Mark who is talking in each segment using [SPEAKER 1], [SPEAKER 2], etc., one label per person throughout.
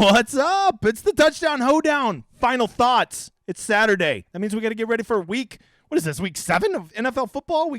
[SPEAKER 1] What's up? It's the Touchdown Hoedown. Final thoughts. It's Saturday. That means we got to get ready for week. What is this, week 7 of NFL football?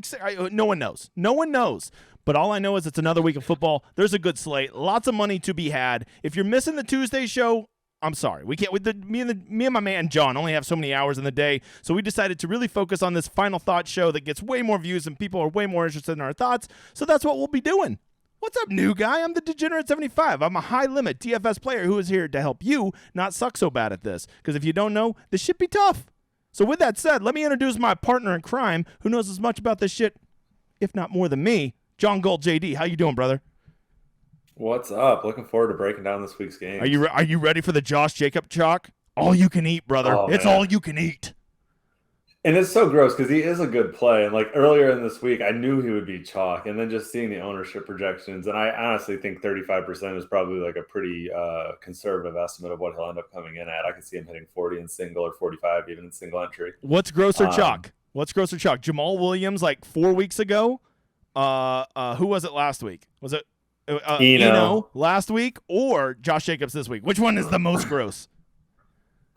[SPEAKER 1] No one knows. No one knows. But all I know is it's another week of football. There's a good slate. Lots of money to be had. If you're missing the Tuesday show, I'm sorry. We can't. Me and my man John only have so many hours in the day, so we decided to really focus on this Final Thought show that gets way more views and people are way more interested in our thoughts. So that's what we'll be doing. What's up, new guy? I'm the Degenerate 75. I'm a high-limit DFS player who is here to help you not suck so bad at this. Because if you don't know, this shit be tough. So with that said, let me introduce my partner in crime who knows as much about this shit, if not more than me, John Gold, JD. How you doing, brother?
[SPEAKER 2] What's up? Looking forward to breaking down this week's game.
[SPEAKER 1] Are you ready for the Josh Jacob chalk? All you can eat, brother.
[SPEAKER 2] Oh,
[SPEAKER 1] it's
[SPEAKER 2] man.
[SPEAKER 1] all you can eat.
[SPEAKER 2] And it's so gross because he is a good play. And like earlier in this week, I knew he would be chalk. And then just seeing the ownership projections, and I honestly think 35% is probably like a pretty conservative estimate of what he'll end up coming in at. I could see him hitting 40 in single or 45 even in single entry.
[SPEAKER 1] What's grosser chalk? What's grosser chalk? Jamal Williams like 4 weeks ago? Who was it last week? Was it Eno last week or Josh Jacobs this week? Which one is the most gross?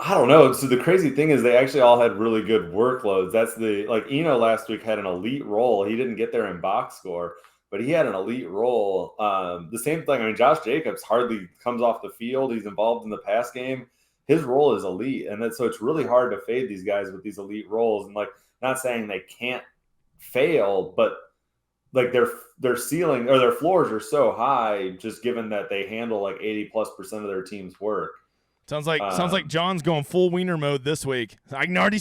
[SPEAKER 2] I don't know. So the crazy thing is they actually all had really good workloads. That's Eno last week had an elite role. He didn't get there in box score, but he had an elite role. The same thing. I mean, Josh Jacobs hardly comes off the field. He's involved in the pass game. His role is elite. And so it's really hard to fade these guys with these elite roles. And like, not saying they can't fail, but like their ceiling or their floors are so high, just given that they handle like 80+% of their team's work.
[SPEAKER 1] Sounds like John's going full wiener mode this week. I can already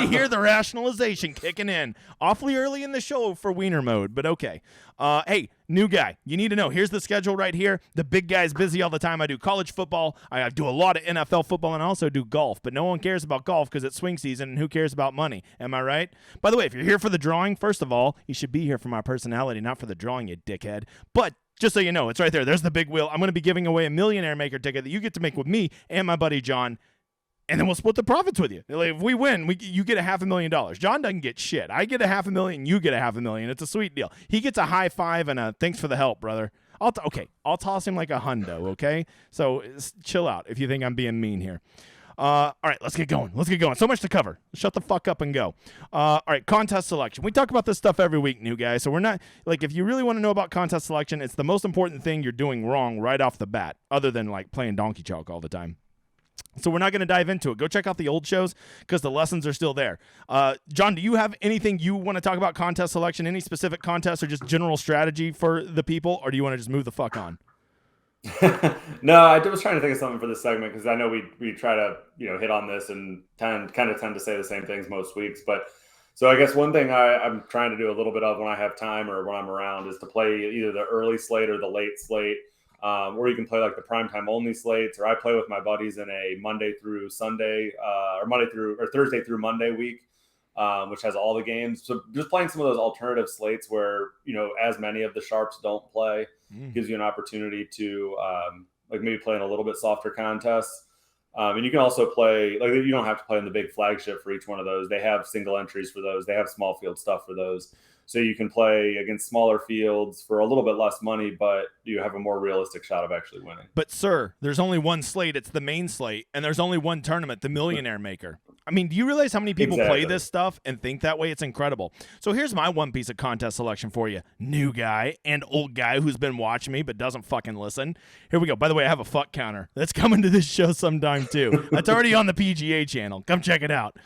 [SPEAKER 1] hear the rationalization kicking in. Awfully early in the show for wiener mode, but okay. Hey, new guy, you need to know. Here's the schedule right here. The big guy's busy all the time. I do college football. I do a lot of NFL football, and I also do golf. But no one cares about golf because it's swing season, and who cares about money? Am I right? By the way, if you're here for the drawing, first of all, you should be here for my personality, not for the drawing, you dickhead. But just so you know, it's right there. There's the big wheel. I'm going to be giving away a Millionaire Maker ticket that you get to make with me and my buddy John, and then we'll split the profits with you. Like, if we win, you get $500,000. John doesn't get shit. I get $500,000. You get $500,000. It's a sweet deal. He gets a high five and a thanks for the help, brother. I'll toss him like a hundo, okay? So chill out if you think I'm being mean here. All right, let's get going. So much to cover. Shut the fuck up and go. All right, contest selection. We talk about this stuff every week, new guys. So we're not, like, if you really want to know about contest selection, it's the most important thing you're doing wrong right off the bat, other than, like, playing donkey chalk all the time. So we're not going to dive into it. Go check out the old shows because the lessons are still there. John, do you have anything you want to talk about contest selection, any specific contest or just general strategy for the people, or do you want to just move the fuck on?
[SPEAKER 2] No, I was trying to think of something for this segment because I know we try to hit on this and tend to say the same things most weeks. But so I guess one thing I'm trying to do a little bit of when I have time or when I'm around is to play either the early slate or the late slate, or you can play like the primetime only slates. Or I play with my buddies in a Monday through Sunday or Thursday through Monday week, which has all the games. So just playing some of those alternative slates where as many of the sharps don't play. Gives you an opportunity to like maybe play in a little bit softer contests. And you can also play, like, you don't have to play in the big flagship for each one of those. They have single entries for those. They have small field stuff for those. So you can play against smaller fields for a little bit less money, but you have a more realistic shot of actually winning.
[SPEAKER 1] But, sir, there's only one slate. It's the main slate. And there's only one tournament, the Millionaire Maker. I mean, do you realize how many people play this stuff and think that way? It's incredible. So here's my one piece of contest selection for you. New guy and old guy who's been watching me but doesn't fucking listen. Here we go. By the way, I have a fuck counter. That's coming to this show sometime, too. That's already on the PGA channel. Come check it out.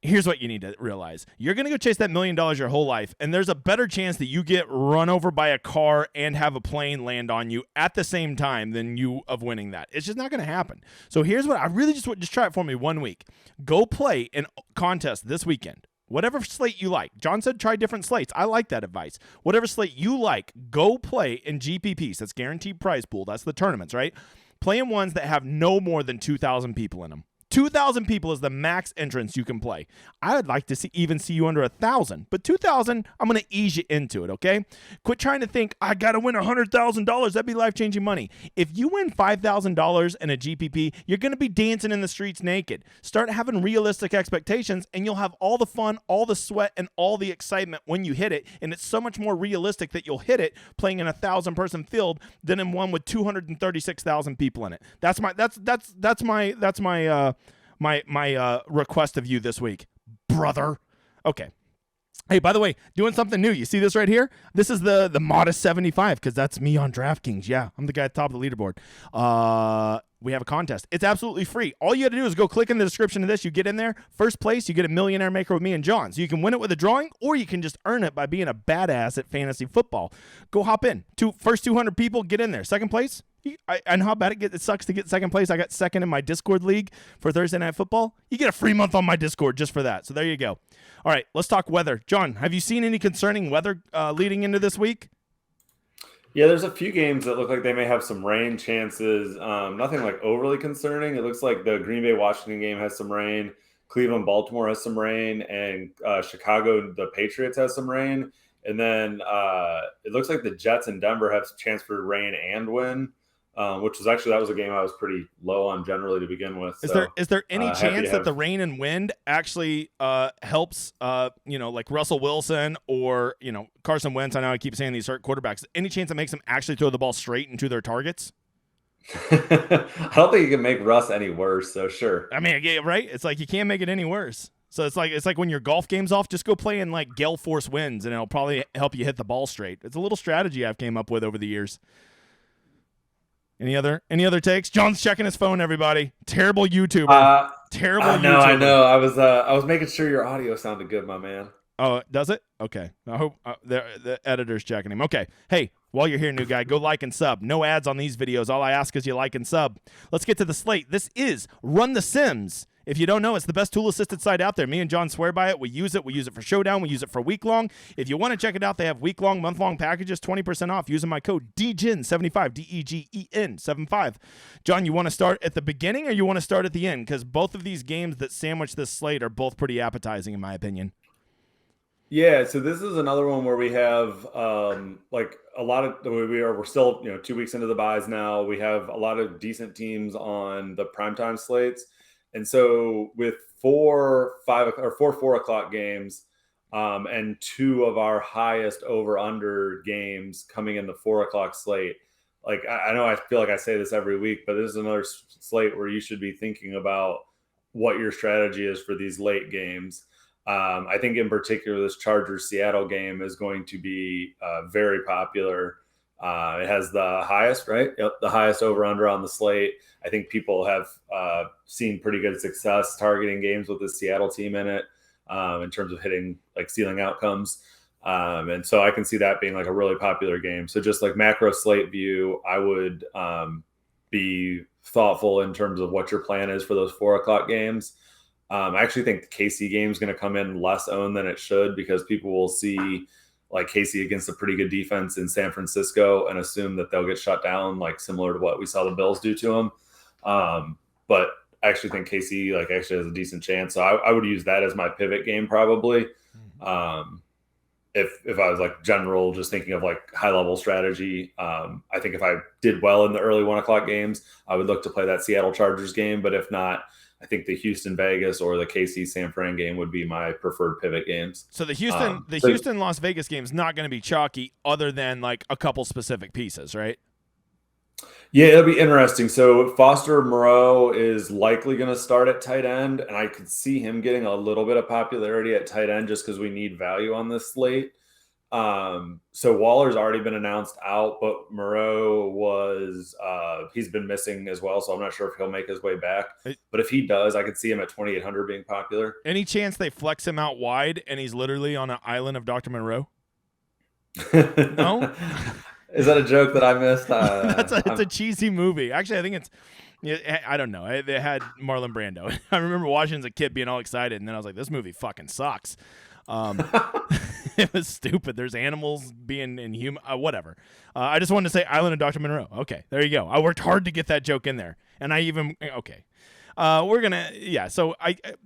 [SPEAKER 1] Here's what you need to realize. You're going to go chase that $1 million your whole life, and there's a better chance that you get run over by a car and have a plane land on you at the same time than you of winning that. It's just not going to happen. So here's what I really just try it for me 1 week. Go play a contest this weekend. Whatever slate you like. John said try different slates. I like that advice. Whatever slate you like, go play in GPPs. That's guaranteed prize pool. That's the tournaments, right? Play in ones that have no more than 2,000 people in them. 2,000 people is the max entrance you can play. I would like to see you under 1,000, but 2,000, I'm going to ease you into it, okay? Quit trying to think, I got to win $100,000. That'd be life-changing money. If you win $5,000 in a GPP, you're going to be dancing in the streets naked. Start having realistic expectations, and you'll have all the fun, all the sweat, and all the excitement when you hit it, and it's so much more realistic that you'll hit it playing in a 1,000-person field than in one with 236,000 people in it. That's my request of you this week, brother. Okay. Hey, by the way, doing something new. You see this right here? This is the modest 75 because that's me on DraftKings. Yeah, I'm the guy at the top of the leaderboard. We have a contest. It's absolutely free. All you got to do is go click in the description of this. You get in there. First place, you get a millionaire maker with me and John. So you can win it with a drawing, or you can just earn it by being a badass at fantasy football. Go hop in. First 200 people, get in there. Second place, I know how bad it sucks to get second place. I got second in my Discord league for Thursday Night Football. You get a free month on my Discord just for that. So there you go. All right, let's talk weather. John, have you seen any concerning weather leading into this week?
[SPEAKER 2] Yeah, there's a few games that look like they may have some rain chances. Nothing like overly concerning. It looks like the Green Bay Washington game has some rain. Cleveland Baltimore has some rain, and Chicago the Patriots has some rain. And then it looks like the Jets and Denver have a chance for rain and wind. Which was that was a game I was pretty low on generally to begin with.
[SPEAKER 1] Is there any chance that the rain and wind actually helps like Russell Wilson or Carson Wentz? I know I keep saying these certain quarterbacks. Any chance it makes them actually throw the ball straight into their targets?
[SPEAKER 2] I don't think you can make Russ any worse. So sure.
[SPEAKER 1] I mean, yeah, right? It's like you can't make it any worse. So it's like when your golf game's off, just go play in like gale force winds, and it'll probably help you hit the ball straight. It's a little strategy I've came up with over the years. Any other takes? John's checking his phone, everybody. Terrible YouTuber. Terrible YouTuber.
[SPEAKER 2] I know. I was making sure your audio sounded good, my man.
[SPEAKER 1] Oh, does it? Okay. I hope the editor's checking him. Okay. Hey, while you're here, new guy, go like and sub. No ads on these videos. All I ask is you like and sub. Let's get to the slate. This is Run the Sims. If you don't know, it's the best tool-assisted site out there. Me and John swear by it. We use it. We use it for Showdown. We use it for week-long. If you want to check it out, they have week-long, month-long packages, 20% off using my code DEGEN75, DEGEN 75. John, you want to start at the beginning or you want to start at the end? Because both of these games that sandwich this slate are both pretty appetizing, in my opinion.
[SPEAKER 2] Yeah, so this is another one where we have like a lot of we're still 2 weeks into the buys now. We have a lot of decent teams on the primetime slates. And so with 4 4 o'clock games and 2 of our highest over-under games coming in the 4 o'clock slate, like I know I feel like I say this every week, but this is another slate where you should be thinking about what your strategy is for these late games. I think in particular, this Chargers-Seattle game is going to be very popular. It has the highest, right? Yep, the highest over-under on the slate. I think people have seen pretty good success targeting games with the Seattle team in it in terms of hitting like ceiling outcomes. And so I can see that being like a really popular game. So just like macro slate view, I would be thoughtful in terms of what your plan is for those 4 o'clock games. I actually think the KC game is going to come in less owned than it should because people will see like KC against a pretty good defense in San Francisco and assume that they'll get shut down, like similar to what we saw the Bills do to them. But I actually think KC actually has a decent chance. So I would use that as my pivot game probably. If I was like general, just thinking of like high level strategy. I think if I did well in the early 1 o'clock games, I would look to play that Seattle Chargers game. But if not, I think the Houston Vegas or the KC San Fran game would be my preferred pivot games.
[SPEAKER 1] So the Houston Las Vegas game is not going to be chalky other than like a couple specific pieces, right?
[SPEAKER 2] Yeah, it'll be interesting. So Foster Moreau is likely going to start at tight end, and I could see him getting a little bit of popularity at tight end just because we need value on this slate. So Waller's already been announced out, but Moreau was he's been missing as well, so I'm not sure if he'll make his way back. But if he does, I could see him at 2,800 being popular.
[SPEAKER 1] Any chance they flex him out wide and he's literally on an island of Dr. Monroe? No?
[SPEAKER 2] Is that a joke that I missed?
[SPEAKER 1] It's a cheesy movie. Actually, I think it's I don't know. They had Marlon Brando. I remember watching as a kid being all excited, and then I was like, this movie fucking sucks. It was stupid. There's animals being inhuman, whatever. I just wanted to say Island of Dr. Monroe. Okay, there you go. I worked hard to get that joke in there. And I even, okay. We're gonna, So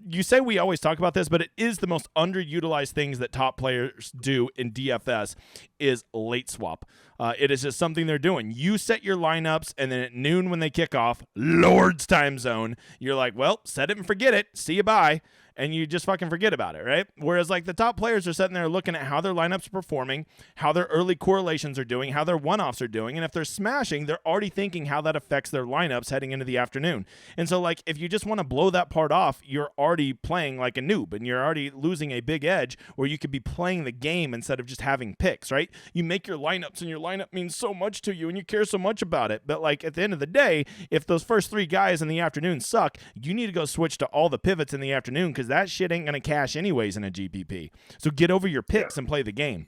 [SPEAKER 1] you say we always talk about this, but it is the most underutilized things that top players do in DFS is late swap. It is just something they're doing. You set your lineups, and then at noon when they kick off, Lord's time zone, you're like, well, set it and forget it. See you, bye. And you just fucking forget about it, right? Whereas like the top players are sitting there looking at how their lineups are performing, how their early correlations are doing, how their one-offs are doing, and if they're smashing, they're already thinking how that affects their lineups heading into the afternoon. And so like if you just want to blow that part off, you're already playing like a noob, and you're already losing a big edge where you could be playing the game instead of just having picks, right? You make your lineups, and your lineup means so much to you, and you care so much about it. But like at the end of the day, if those first 3 guys in the afternoon suck, you need to go switch to all the pivots in the afternoon because that shit ain't going to cash anyways in a GPP. So get over your picks and play the game.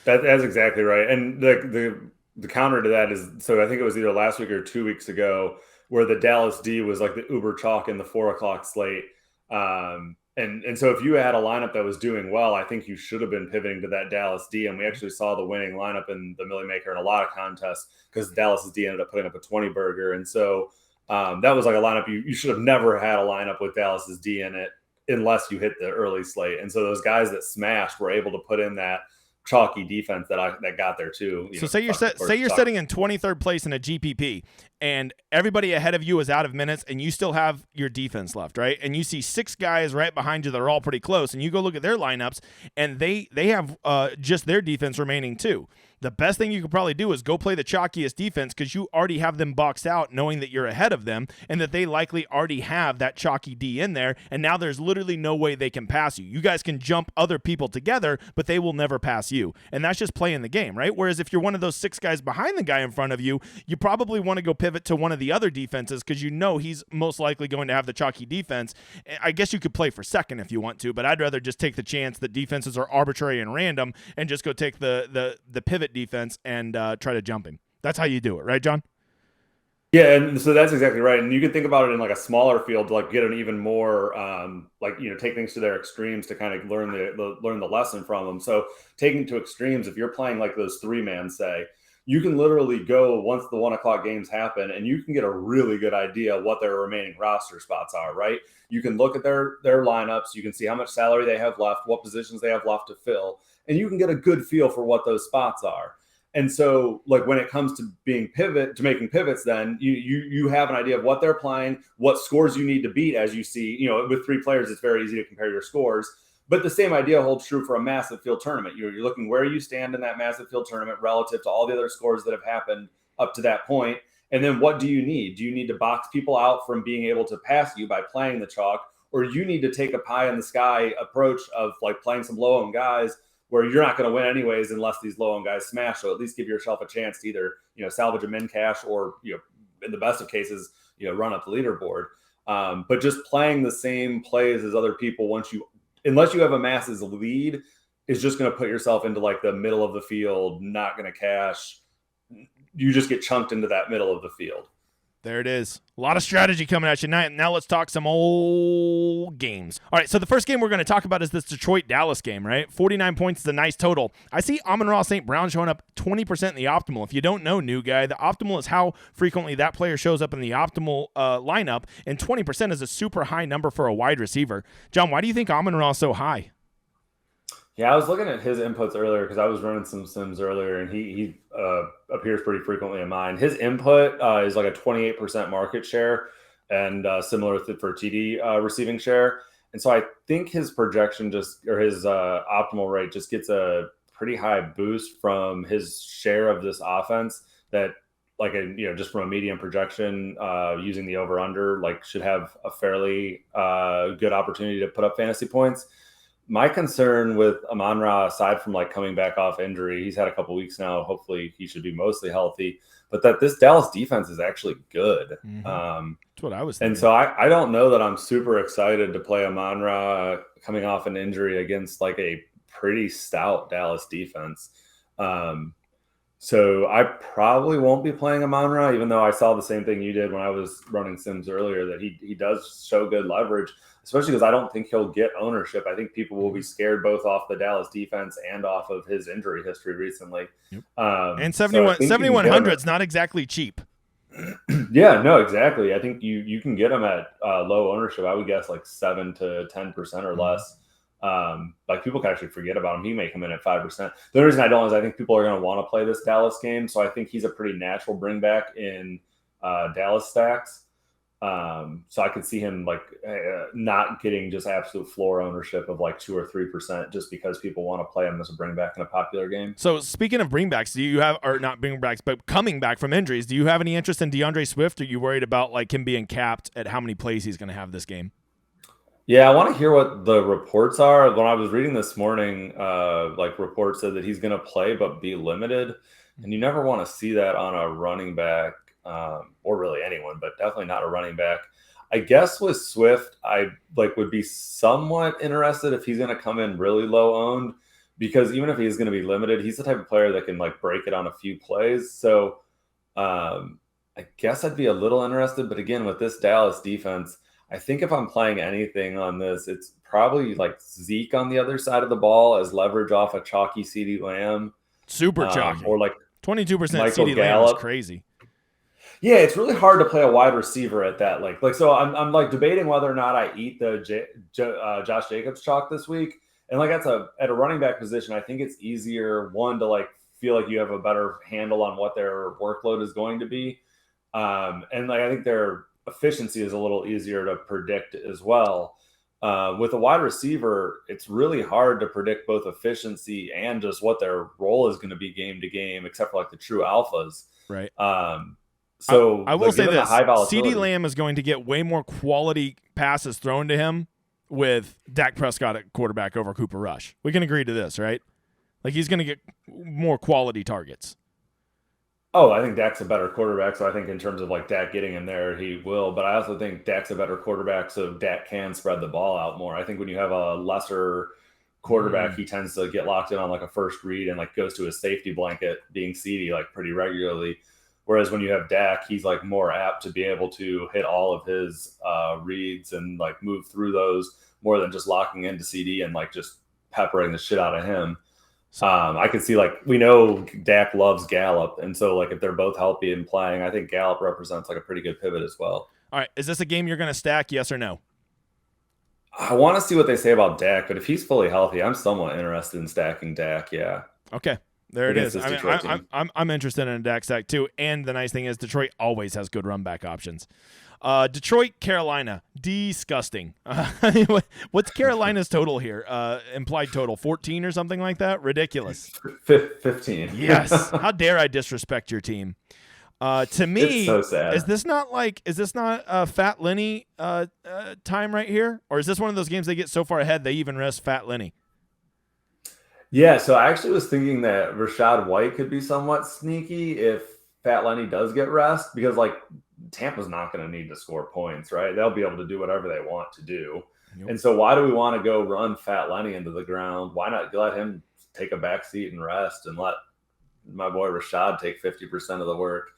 [SPEAKER 2] That's exactly right. And the counter to that is, so I think it was either last week or 2 weeks ago where the Dallas D was like the uber chalk in the 4:00 slate. And so if you had a lineup that was doing well, I think you should have been pivoting to that Dallas D. And we actually saw the winning lineup in the Millie Maker in a lot of contests because Dallas's D ended up putting up a 20 burger. And so that was like a lineup you should have never had a lineup with Dallas's D in it unless you hit the early slate. And so those guys that smashed were able to put in that chalky defense that got there too.
[SPEAKER 1] So say you're sitting in 23rd place in a GPP, and everybody ahead of you is out of minutes, and you still have your defense left, right? And you see 6 guys right behind you that are all pretty close, and you go look at their lineups, and they have just their defense remaining too. The best thing you could probably do is go play the chalkiest defense because you already have them boxed out knowing that you're ahead of them and that they likely already have that chalky D in there, and now there's literally no way they can pass you. You guys can jump other people together, but they will never pass you. And that's just playing the game, right? Whereas if you're one of those 6 guys behind the guy in front of you, you probably want to go pivot to one of the other defenses because you know he's most likely going to have the chalky defense. I guess you could play for second if you want to, but I'd rather just take the chance that defenses are arbitrary and random and just go take the pivot defense and try to jump him. That's how you do it, right, John?
[SPEAKER 2] Yeah, and so that's exactly right. And you can think about it in like a smaller field to like get an even more take things to their extremes to kind of learn the lesson from them. So taking to extremes, if you're playing like those 3-man, say, you can literally go once the 1:00 games happen and you can get a really good idea what their remaining roster spots are, right? You can look at their lineups, you can see how much salary they have left, what positions they have left to fill, and you can get a good feel for what those spots are. And so like when it comes to making pivots, then you have an idea of what they're playing, what scores you need to beat. As you see, with 3 players, it's very easy to compare your scores, but the same idea holds true for a massive field tournament. You're looking where you stand in that massive field tournament relative to all the other scores that have happened up to that point. And then what do you need? Do you need to box people out from being able to pass you by playing the chalk, or you need to take a pie in the sky approach of like playing some low owned guys where you're not going to win anyways unless these low-owned guys smash. So at least give yourself a chance to either, salvage a min cash or, in the best of cases, run up the leaderboard. But just playing the same plays as other people unless you have a massive lead, is just going to put yourself into like the middle of the field, not going to cash. You just get chunked into that middle of the field.
[SPEAKER 1] There it is. A lot of strategy coming at you tonight. Now let's talk some old games. All right, so the first game we're going to talk about is this Detroit-Dallas game, right? 49 points is a nice total. I see Amon-Ra St. Brown showing up 20% in the optimal. If you don't know, new guy, the optimal is how frequently that player shows up in the optimal lineup, and 20% is a super high number for a wide receiver. John, why do you think Amon-Ra is so high?
[SPEAKER 2] Yeah, I was looking at his inputs earlier because I was running some sims earlier, and he appears pretty frequently in mine. His input is like a 28% market share, and similar for TD receiving share. And so I think his projection his optimal rate just gets a pretty high boost from his share of this offense that, like just from a medium projection, using the over under, like should have a fairly good opportunity to put up fantasy points. My concern with Amon-Ra, aside from like coming back off injury, he's had a couple weeks now. Hopefully he should be mostly healthy, but that this Dallas defense is actually good.
[SPEAKER 1] Mm-hmm. That's what I was thinking.
[SPEAKER 2] And so I don't know that I'm super excited to play Amon-Ra coming off an injury against like a pretty stout Dallas defense. So I probably won't be playing Amon-Ra, even though I saw the same thing you did when I was running sims earlier, that he does show good leverage, especially because I don't think he'll get ownership. I think people will be scared both off the Dallas defense and off of his injury history recently.
[SPEAKER 1] Yep. And 7,100 is not exactly cheap.
[SPEAKER 2] Yeah, no, exactly. I think you can get him at low ownership. I would guess like 7 to 10% or less. Like people can actually forget about him. He may come in at 5%. The only reason I don't is I think people are going to want to play this Dallas game, so I think he's a pretty natural bring back in Dallas stacks. So I could see him like not getting just absolute floor ownership of like 2 or 3% just because people want to play him as a bring back in a popular game.
[SPEAKER 1] So speaking of bringbacks, do you have, or not bringbacks, but coming back from injuries, do you have any interest in DeAndre Swift? Or are you worried about like him being capped at how many plays he's going to have this game?
[SPEAKER 2] Yeah, I want to hear what the reports are. When I was reading this morning, like reports said that he's going to play but be limited, and you never want to see that on a running back. Or really anyone, but definitely not a running back. I guess with Swift, I like would be somewhat interested if he's going to come in really low owned, because even if he's going to be limited, he's the type of player that can like break it on a few plays. So I guess I'd be a little interested, but again, with this Dallas defense, I think if I'm playing anything on this, it's probably like Zeke on the other side of the ball as leverage off a chalky CeeDee Lamb.
[SPEAKER 1] Super chalky.
[SPEAKER 2] Or like
[SPEAKER 1] 22%
[SPEAKER 2] Michael
[SPEAKER 1] CeeDee Lamb is crazy.
[SPEAKER 2] Yeah, it's really hard to play a wide receiver at that. Like so I'm like debating whether or not I eat the Josh Jacobs chalk this week. And like at a running back position, I think it's easier, one, to like feel like you have a better handle on what their workload is going to be. And like I think their efficiency is a little easier to predict as well. With a wide receiver, it's really hard to predict both efficiency and just what their role is going to be game to game, except for like the true alphas.
[SPEAKER 1] Right.
[SPEAKER 2] So
[SPEAKER 1] I will say this: CeeDee
[SPEAKER 2] Lamb
[SPEAKER 1] Lamb is going to get way more quality passes thrown to him with Dak Prescott at quarterback over Cooper Rush. We can agree to this, right? Like he's going to get more quality targets.
[SPEAKER 2] Oh, I think Dak's a better quarterback, so I think in terms of like Dak getting in there, he will. But I also think Dak's a better quarterback, so Dak can spread the ball out more. I think when you have a lesser quarterback, he tends to get locked in on like a first read and like goes to his safety blanket, being CeeDee, like pretty regularly. Whereas when you have Dak, he's like more apt to be able to hit all of his reads and like move through those more than just locking into CeeDee and like just peppering the shit out of him. I can see like we know Dak loves Gallup, and so like if they're both healthy and playing, I think Gallup represents like a pretty good pivot as well.
[SPEAKER 1] All right, is this a game you're going to stack? Yes or no?
[SPEAKER 2] I want to see what they say about Dak, but if he's fully healthy, I'm somewhat interested in stacking Dak. Yeah.
[SPEAKER 1] Okay. There it is. I'm interested in a Dak stack too. And the nice thing is Detroit always has good run back options. Detroit, Carolina, disgusting. What's Carolina's total here? Implied total 14 or something like that? Ridiculous.
[SPEAKER 2] 15.
[SPEAKER 1] Yes. How dare I disrespect your team? To me,
[SPEAKER 2] it's so sad.
[SPEAKER 1] Is this not Fat Lenny time right here? Or is this one of those games they get so far ahead they even rest Fat Lenny?
[SPEAKER 2] Yeah, so I actually was thinking that Rachaad White could be somewhat sneaky if Fat Lenny does get rest, because like Tampa's not going to need to score points, right? They'll be able to do whatever they want to do. Yep. And so why do we want to go run Fat Lenny into the ground? Why not let him take a back seat and rest and let my boy Rashad take 50% of the work?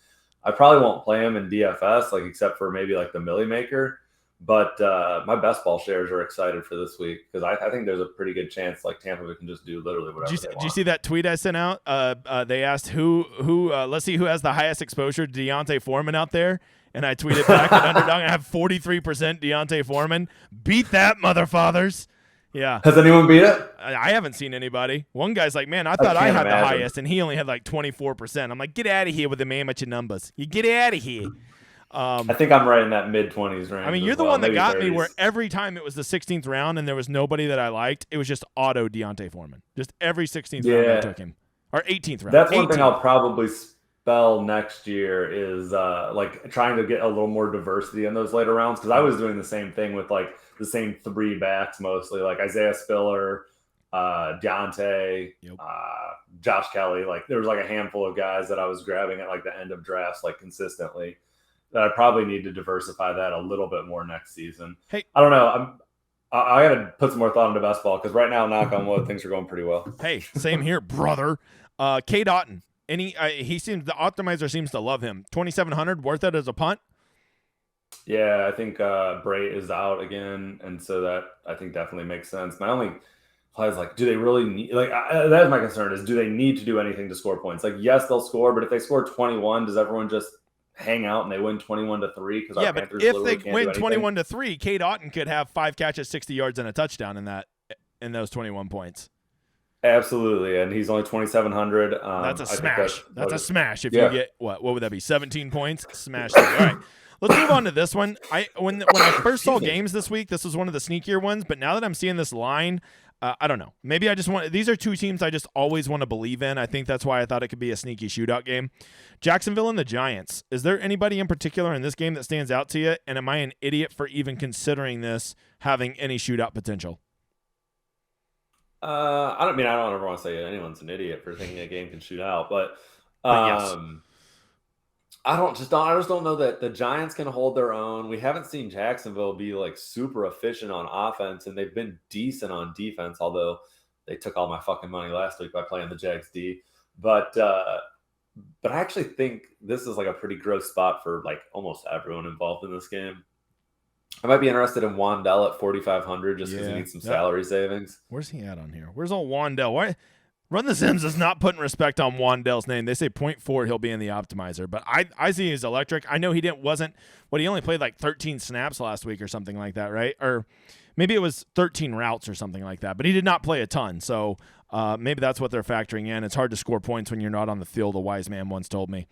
[SPEAKER 2] I probably won't play him in DFS, like except for maybe like the Millie Maker. But my best ball shares are excited for this week because I think there's a pretty good chance like Tampa can just do literally whatever they want.
[SPEAKER 1] Did you see that tweet I sent out? They asked who let's see who has the highest exposure to Deontay Foreman out there. And I tweeted back at Underdog, I have 43% Deontay Foreman. Beat that, motherfathers. Yeah.
[SPEAKER 2] Has anyone beat it?
[SPEAKER 1] I haven't seen anybody. One guy's like, man, I thought I had the highest, and he only had like 24%. I'm like, get out of here with the amateur numbers. You get out of here.
[SPEAKER 2] I think I'm right in that mid-20s range.
[SPEAKER 1] I mean, you're the one that got me where every time it was the 16th round and there was nobody that I liked, it was just auto Deontay Foreman. Just every 16th round I took him. Or 18th round.
[SPEAKER 2] That's one thing I'll probably spell next year is like trying to get a little more diversity in those later rounds, because I was doing the same thing with like the same three backs mostly, like Isaiah Spiller, Deontay, Josh Kelly. Like there was like a handful of guys that I was grabbing at like the end of drafts like consistently. That I probably need to diversify that a little bit more next season.
[SPEAKER 1] Hey,
[SPEAKER 2] I don't know. I got to put some more thought into best ball because right now, knock on wood, things are going pretty well.
[SPEAKER 1] Hey, same here, brother. K. Dotton. The optimizer seems to love him. 2,700, worth it as a punt?
[SPEAKER 2] Yeah, I think Bray is out again, and so that I think definitely makes sense. My only play is like, do they really need? Like that is my concern: is do they need to do anything to score points? Like, yes, they'll score, but if they score 21, does everyone just hang out and they win 21-3 because our
[SPEAKER 1] but
[SPEAKER 2] Panthers
[SPEAKER 1] if
[SPEAKER 2] literally
[SPEAKER 1] they
[SPEAKER 2] can't
[SPEAKER 1] win
[SPEAKER 2] do anything.
[SPEAKER 1] 21-3, Cade Otton could have 5 catches, 60 yards, and a touchdown in those 21 points.
[SPEAKER 2] Absolutely, and he's only 2,700.
[SPEAKER 1] That's a smash. That's a smash. If
[SPEAKER 2] yeah.
[SPEAKER 1] you get what would that be? 17 points. Smash. All right. Let's move on to this one. When I first saw games this week, this was one of the sneakier ones. But now that I'm seeing this line, I don't know. Maybe I just want. These are two teams I just always want to believe in. I think that's why I thought it could be a sneaky shootout game. Jacksonville and the Giants. Is there anybody in particular in this game that stands out to you? And am I an idiot for even considering this having any shootout potential?
[SPEAKER 2] I don't ever want to say anyone's an idiot for thinking a game can shoot out, but
[SPEAKER 1] yes.
[SPEAKER 2] I just don't know that the Giants can hold their own. We haven't seen Jacksonville be like super efficient on offense, and they've been decent on defense, although they took all my fucking money last week by playing the Jags D. But I actually think this is like a pretty gross spot for like almost everyone involved in this game. I might be interested in Wandell at 4,500 just because he needs some salary savings.
[SPEAKER 1] Where's he at on here? Where's old Wandell? Why? Run the Sims is not putting respect on Wandell's name. They say 0.4 he'll be in the optimizer, but I see he's electric. I know he he only played like 13 snaps last week or something like that, right? Or maybe it was 13 routes or something like that, but he did not play a ton. So maybe that's what they're factoring in. It's hard to score points when you're not on the field, a wise man once told me.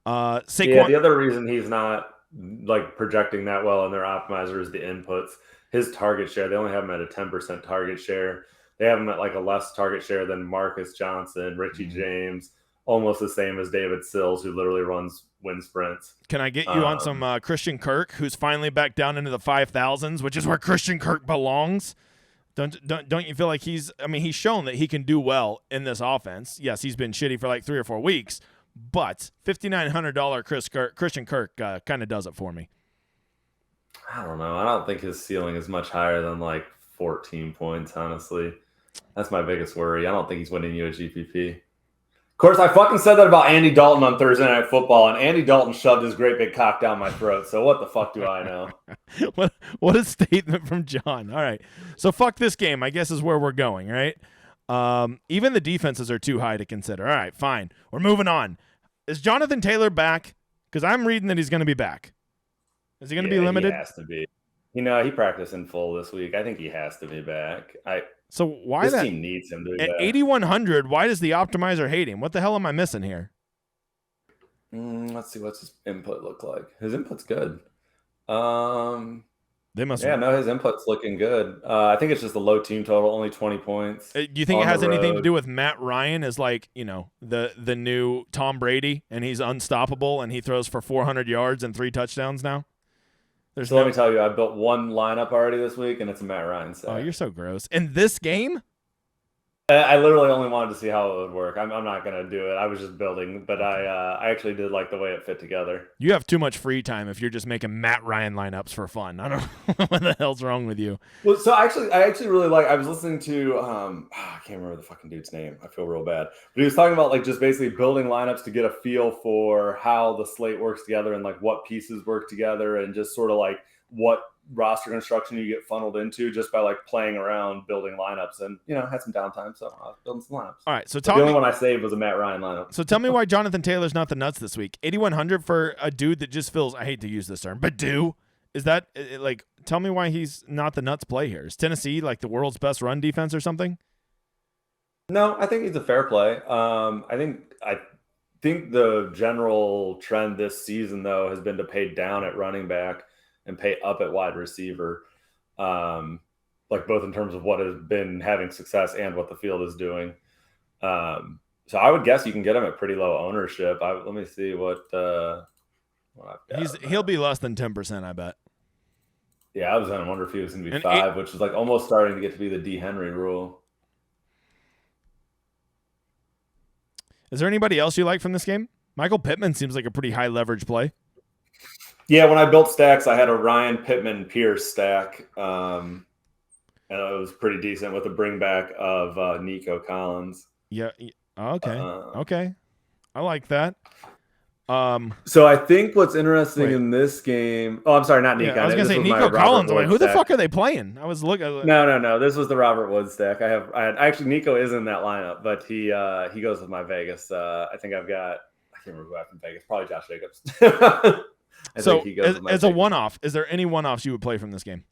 [SPEAKER 2] The other reason he's not like projecting that well in their optimizer is the inputs. His target share, they only have him at a 10% target share. They have him at like a less target share than Marcus Johnson, Richie James, almost the same as David Sills, who literally runs wind sprints.
[SPEAKER 1] Can I get you on some Christian Kirk, who's finally back down into the 5,000s, which is where Christian Kirk belongs? Don't you feel like he's shown that he can do well in this offense? Yes, he's been shitty for like 3 or 4 weeks, but $5,900 Christian Kirk kind of does it for me.
[SPEAKER 2] I don't know. I don't think his ceiling is much higher than like 14 points, honestly. That's my biggest worry. I don't think he's winning you a GPP. Of course, I fucking said that about Andy Dalton on Thursday Night Football, and Andy Dalton shoved his great big cock down my throat. So what the fuck do I know?
[SPEAKER 1] What a statement from John. All right. So fuck this game, I guess, is where we're going, right? Even the defenses are too high to consider. All right, fine. We're moving on. Is Jonathan Taylor back? Because I'm reading that he's going to be back. Is he going to be limited?
[SPEAKER 2] He has to be. He practiced in full this week. I think he has to be back.
[SPEAKER 1] So why
[SPEAKER 2] this team needs him to be
[SPEAKER 1] at
[SPEAKER 2] back.
[SPEAKER 1] 8,100? Why does the optimizer hate him? What the hell am I missing here?
[SPEAKER 2] Let's see, what's his input look like. His input's good.
[SPEAKER 1] They must.
[SPEAKER 2] Yeah, no, his input's looking good. I think it's just the low team total, only 20 points.
[SPEAKER 1] Do you think it has anything to do with Matt Ryan as like the new Tom Brady, and he's unstoppable, and he throws for 400 yards and 3 touchdowns now?
[SPEAKER 2] Let me tell you, I built one lineup already this week, and it's a Matt Ryan set.
[SPEAKER 1] Oh, you're so gross. In this game?
[SPEAKER 2] I literally only wanted to see how it would work. I'm not going to do it. I was just building, but I actually did like the way it fit together.
[SPEAKER 1] You have too much free time if you're just making Matt Ryan lineups for fun. I don't know what the hell's wrong with you.
[SPEAKER 2] Well, so I actually really I was listening to, I can't remember the fucking dude's name. I feel real bad. But he was talking about like just basically building lineups to get a feel for how the slate works together and like what pieces work together and just sort of like what roster construction you get funneled into just by like playing around building lineups, and had some downtime, so I was building some lineups.
[SPEAKER 1] All right, so
[SPEAKER 2] the only one I saved was a Matt Ryan lineup.
[SPEAKER 1] So tell me why Jonathan Taylor's not the nuts this week. 8,100 for a dude that just feels, I hate to use this term, but is that like, tell me why he's not the nuts play here? Is Tennessee like the world's best run defense or something?
[SPEAKER 2] No, I think he's a fair play. I think the general trend this season though has been to pay down at running back and pay up at wide receiver, like both in terms of what has been having success and what the field is doing. So I would guess you can get him at pretty low ownership. Let me see what I've got.
[SPEAKER 1] He'll be less than 10%, I bet.
[SPEAKER 2] Yeah, I was going to wonder if he was going to be 5, which is like almost starting to get to be the D. Henry rule.
[SPEAKER 1] Is there anybody else you like from this game? Michael Pittman seems like a pretty high leverage play.
[SPEAKER 2] Yeah, when I built stacks, I had a Ryan Pittman Pierce stack, and it was pretty decent with a bring back of Nico Collins.
[SPEAKER 1] Yeah. Okay. Okay. I like that.
[SPEAKER 2] So I think what's interesting in this game. Oh, I'm sorry, not Nico.
[SPEAKER 1] Yeah, I was gonna say Nico Collins. I'm like, who the fuck are they playing? I was looking.
[SPEAKER 2] No. This was the Robert Woods stack. I had actually Nico is in that lineup, but he goes with my Vegas. I think I've got remember who I have from Vegas. Probably Josh Jacobs.
[SPEAKER 1] So as a one-off, is there any one-offs you would play from this game?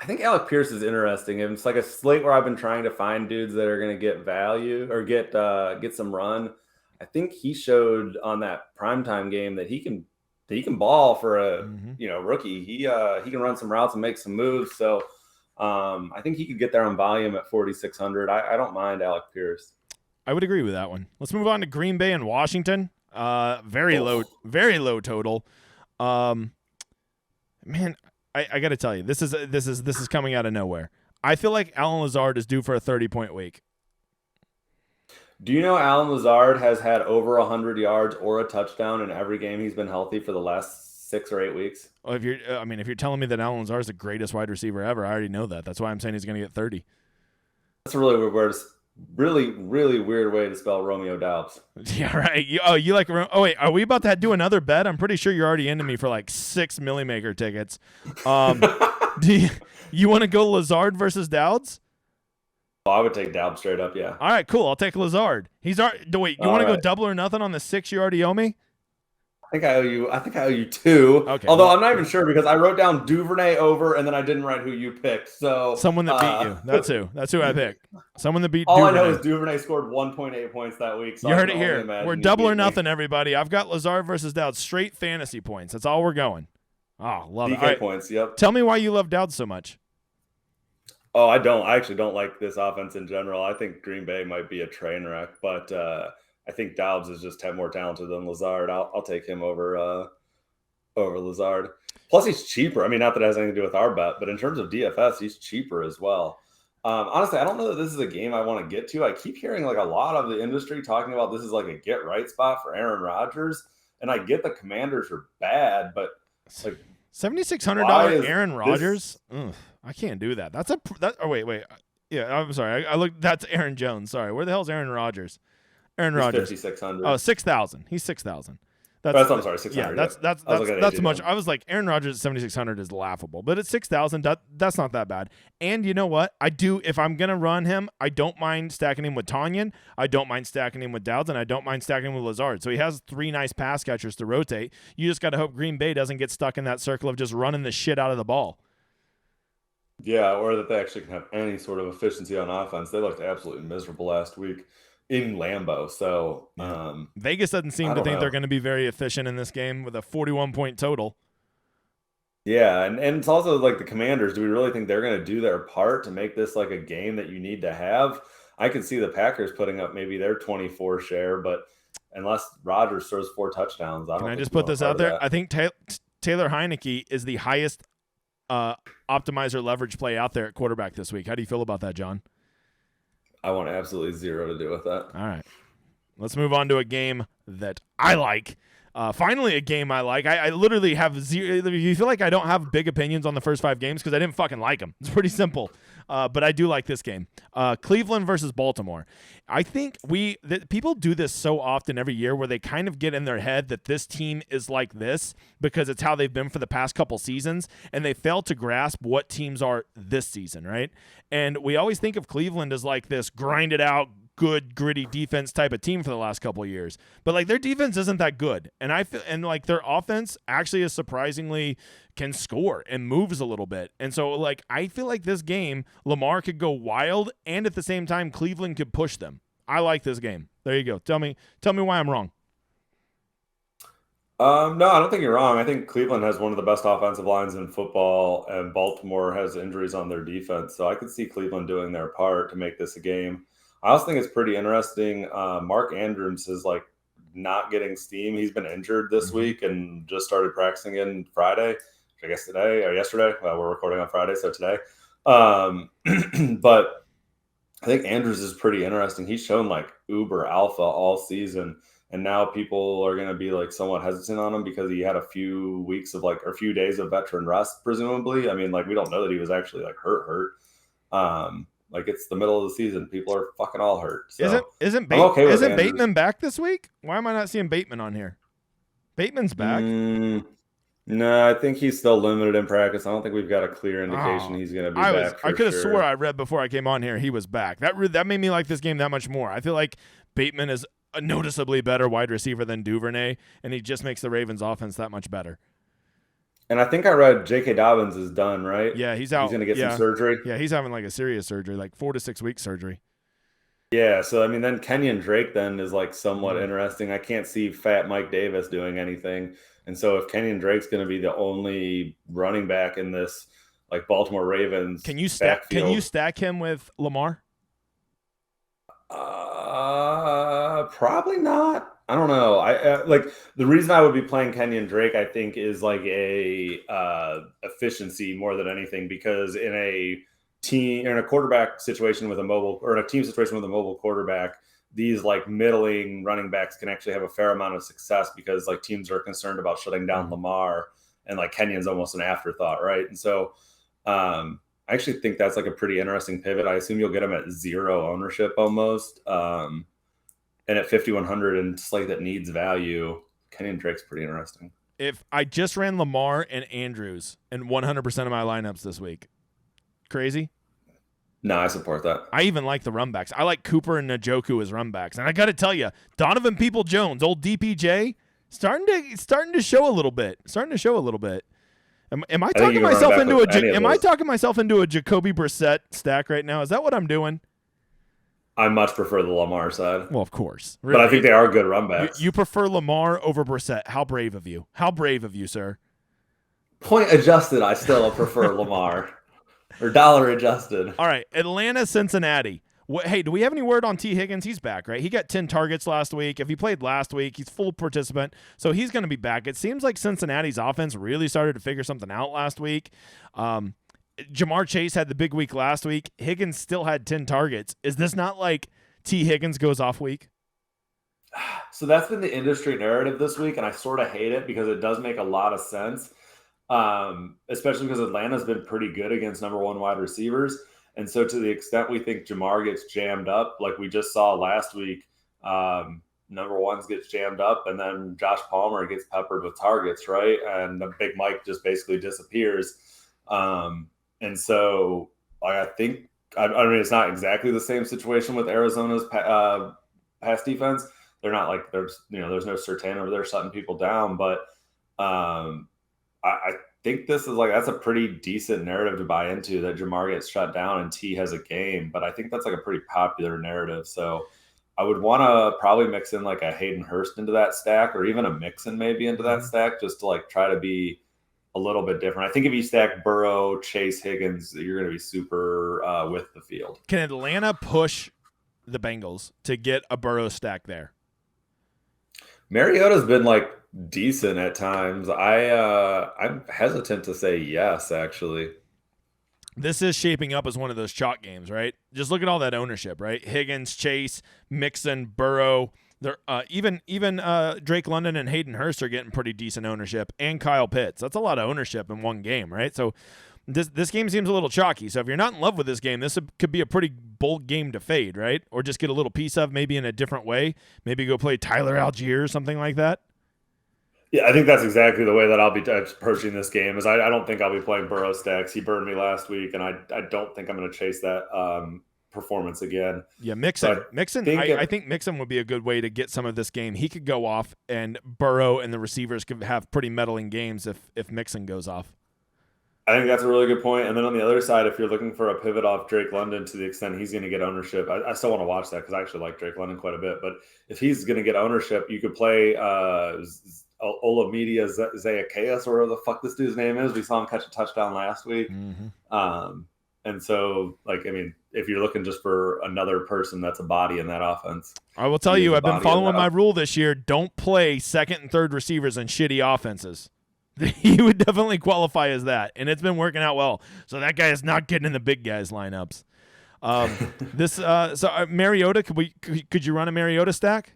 [SPEAKER 2] I think Alec Pierce is interesting. It's like a slate where I've been trying to find dudes that are going to get value or get some run. I think he showed on that primetime game that he can ball for a rookie. He can run some routes and make some moves. So I think he could get there on volume at 4,600. I don't mind Alec Pierce.
[SPEAKER 1] I would agree with that one. Let's move on to Green Bay and Washington. Very low total. Man, I got to tell you, this is coming out of nowhere. I feel like Allen Lazard is due for a 30-point week.
[SPEAKER 2] Do you know Allen Lazard has had over 100 yards or a touchdown in every game he's been healthy for the last 6 or 8 weeks?
[SPEAKER 1] Well, if you're telling me that Allen Lazard is the greatest wide receiver ever, I already know that. That's why I'm saying he's going to get 30.
[SPEAKER 2] That's a really weird, really weird way to spell Romeo Doubs.
[SPEAKER 1] Yeah, right. You like? Oh wait, are we about to do another bet? I'm pretty sure you're already into me for like 6 Millymaker tickets. Do you want to go Lazard versus Dowds?
[SPEAKER 2] Oh, I would take Doubs straight up. Yeah.
[SPEAKER 1] All right, cool. I'll take Lazard. Wait, you want to go double or nothing on the 6 you already owe me?
[SPEAKER 2] I think I owe you 2. Okay. Although I'm not even sure because I wrote down Duvernay over and then I didn't write who you picked. So
[SPEAKER 1] someone that beat you. That's who I picked. Someone that beat
[SPEAKER 2] All
[SPEAKER 1] Duvernay.
[SPEAKER 2] I know is Duvernay scored 1.8 points that week. So
[SPEAKER 1] you heard it here. We're double or nothing, everybody. I've got Lazard versus Dowd. Straight fantasy points. That's all we're going. Oh, love it.
[SPEAKER 2] DK points, yep.
[SPEAKER 1] Tell me why you love Dowd so much.
[SPEAKER 2] Oh, I don't. I actually don't like this offense in general. I think Green Bay might be a train wreck, but I think Doubs is just more talented than Lazard. I'll take him over Lazard. Plus, he's cheaper. I mean, not that it has anything to do with our bet, but in terms of DFS, he's cheaper as well. Honestly, I don't know that this is a game I want to get to. I keep hearing like a lot of the industry talking about this is like a get right spot for Aaron Rodgers, and I get the Commanders are bad, but like
[SPEAKER 1] $7,600 Aaron Rodgers. I can't do that. Wait. Yeah, I'm sorry. I looked. That's Aaron Jones. Sorry. Where the hell's Aaron Rodgers? Aaron Rodgers.
[SPEAKER 2] 5,600.
[SPEAKER 1] Oh, 6,000. He's 6,000.
[SPEAKER 2] I'm sorry, 600.
[SPEAKER 1] Yeah, that's much. I was like, Aaron Rodgers at 7,600 is laughable, but at 6,000, that's not that bad. And you know what? If I'm gonna run him, I don't mind stacking him with Tanyan. I don't mind stacking him with Dowds, and I don't mind stacking him with Lazard. So he has 3 nice pass catchers to rotate. You just got to hope Green Bay doesn't get stuck in that circle of just running the shit out of the ball.
[SPEAKER 2] Yeah, or that they actually can have any sort of efficiency on offense. They looked absolutely miserable last week in Lambeau. So
[SPEAKER 1] Vegas doesn't seem to think they're going to be very efficient in this game with a 41-point total.
[SPEAKER 2] Yeah, and it's also like the Commanders. Do we really think they're going to do their part to make this like a game that you need to have? I could see the Packers putting up maybe their 24 share, but unless Rodgers throws 4 touchdowns, I don't.
[SPEAKER 1] Can I just put this out there? I think Taylor Heineke is the highest optimizer leverage play out there at quarterback this week. How do you feel about that, John?
[SPEAKER 2] I want absolutely zero to do with that.
[SPEAKER 1] All right. Let's move on to a game that I like. Finally, a game I like. I literally have zero. You feel like I don't have big opinions on the first 5 games because I didn't fucking like them. It's pretty simple. But I do like this game. Cleveland versus Baltimore. I think people do this so often every year where they kind of get in their head that this team is like this because it's how they've been for the past couple seasons, and they fail to grasp what teams are this season, right? And we always think of Cleveland as like this grinded out, good, gritty defense type of team for the last couple of years. But like their defense isn't that good. And I feel like their offense actually is surprisingly can score and moves a little bit. And so like I feel like this game, Lamar could go wild and at the same time Cleveland could push them. I like this game. There you go. Tell me why I'm wrong.
[SPEAKER 2] No, I don't think you're wrong. I think Cleveland has one of the best offensive lines in football, and Baltimore has injuries on their defense. So I could see Cleveland doing their part to make this a game. I also think it's pretty interesting. Mark Andrews is like not getting steam. He's been injured this week and just started practicing in Friday, I guess today or yesterday. Well, we're recording on Friday, so today. But I think Andrews is pretty interesting. He's shown like uber alpha all season, and now people are going to be like somewhat hesitant on him because he had a few weeks of like or a few days of veteran rest, presumably. I mean, like we don't know that he was actually like hurt. Like it's the middle of the season. People are fucking all hurt. So
[SPEAKER 1] isn't Bateman back this week? Why am I not seeing Bateman on here? Bateman's back.
[SPEAKER 2] No, I think he's still limited in practice. I don't think we've got a clear indication he's going to be back.
[SPEAKER 1] I could have swore I read before I came on here he was back. That made me like this game that much more. I feel like Bateman is a noticeably better wide receiver than Duvernay, and he just makes the Ravens offense that much better.
[SPEAKER 2] And I think I read J.K. Dobbins is done, right?
[SPEAKER 1] Yeah, he's out.
[SPEAKER 2] He's going to get some surgery.
[SPEAKER 1] Yeah, he's having like a serious surgery, like 4 to 6 week surgery.
[SPEAKER 2] Yeah, so I mean, then Kenyon Drake then is like somewhat interesting. I can't see Fat Mike Davis doing anything, and so if Kenyon Drake's going to be the only running back in this like Baltimore Ravens,
[SPEAKER 1] can you stack him with Lamar?
[SPEAKER 2] Probably not. I don't know. I like the reason I would be playing Kenyon Drake, I think, is like a efficiency more than anything, because in a team or in a quarterback situation with a mobile, or in a team situation with a mobile quarterback, these like middling running backs can actually have a fair amount of success because like teams are concerned about shutting down Lamar, and like Kenyon's almost an afterthought, right? And so I actually think that's like a pretty interesting pivot. I assume you'll get him at 0 ownership almost. And at 5,100 and slate that needs value, Kenyon Drake's pretty interesting.
[SPEAKER 1] If I just ran Lamar and Andrews in 100% of my lineups this week, crazy?
[SPEAKER 2] No, I support that.
[SPEAKER 1] I even like the run backs. I like Cooper and Njoku as run backs. And I got to tell you, Donovan Peoples-Jones, old DPJ, starting to show a little bit. Am I talking myself into a Jacoby Brissett stack right now? Is that what I'm doing?
[SPEAKER 2] I much prefer the Lamar side.
[SPEAKER 1] Well, of course.
[SPEAKER 2] Really. But I think they are good run backs.
[SPEAKER 1] You prefer Lamar over Brissett. How brave of you. How brave of you, sir.
[SPEAKER 2] Point adjusted, I still prefer Lamar. Or dollar adjusted.
[SPEAKER 1] All right, Atlanta, Cincinnati. Hey, do we have any word on T. Higgins? He's back, right? He got 10 targets last week. If he played last week, he's full participant, so he's going to be back. It seems like Cincinnati's offense really started to figure something out last week. Jamar Chase had the big week last week. Higgins still had 10 targets. Is this not like T. Higgins goes off week?
[SPEAKER 2] So that's been the industry narrative this week, and I sort of hate it because it does make a lot of sense, especially because Atlanta's been pretty good against number 1 wide receivers. And so to the extent we think Jamar gets jammed up, like we just saw last week, number 1 gets jammed up, and then Josh Palmer gets peppered with targets, right? And the Big Mike just basically disappears. And so I think, I mean, it's not exactly the same situation with Arizona's pass defense. They're not like there's no Surtain over there shutting people down, but I think this is like, that's a pretty decent narrative to buy into, that Jamar gets shut down and T has a game. But I think that's like a pretty popular narrative. So I would want to probably mix in like a Hayden Hurst into that stack, or even a Mixon maybe into that stack, just to like try to be a little bit different. I think if you stack Burrow, Chase, Higgins, you're going to be super with the field.
[SPEAKER 1] Can Atlanta push the Bengals to get a Burrow stack there?
[SPEAKER 2] Mariota's been like decent at times. I'm hesitant to say yes, actually.
[SPEAKER 1] This is shaping up as one of those chalk games, right? Just look at all that ownership, right? Higgins, Chase, Mixon, Burrow. They're even Drake London and Hayden Hurst are getting pretty decent ownership, and Kyle Pitts. That's a lot of ownership in one game, right? So this game seems a little chalky. So if you're not in love with this game, this could be a pretty bold game to fade, right? Or just get a little piece of, maybe in a different way. Maybe go play Tyler Algier or something like that.
[SPEAKER 2] Yeah, I think that's exactly the way that I'll be approaching this game. Is I don't think I'll be playing Burrow stacks. He burned me last week, and I don't think I'm going to chase that performance again.
[SPEAKER 1] Yeah, Mixon. I think Mixon would be a good way to get some of this game. He could go off, and Burrow and the receivers could have pretty meddling games if Mixon goes off.
[SPEAKER 2] I think that's a really good point. And then on the other side, if you're looking for a pivot off Drake London to the extent he's going to get ownership, I still want to watch that because I actually like Drake London quite a bit. But if he's going to get ownership, you could play Olamide Zaccheaus, or whatever the fuck this dude's name is. We saw him catch a touchdown last week. Mm-hmm. And so, like, I mean, if you're looking just for another person that's a body in that offense.
[SPEAKER 1] I will tell you, I've been following my rule this year. Don't play second and third receivers in shitty offenses. He would definitely qualify as that, and it's been working out well. So that guy is not getting in the big guys lineups. Mariota, could you run a Mariota stack?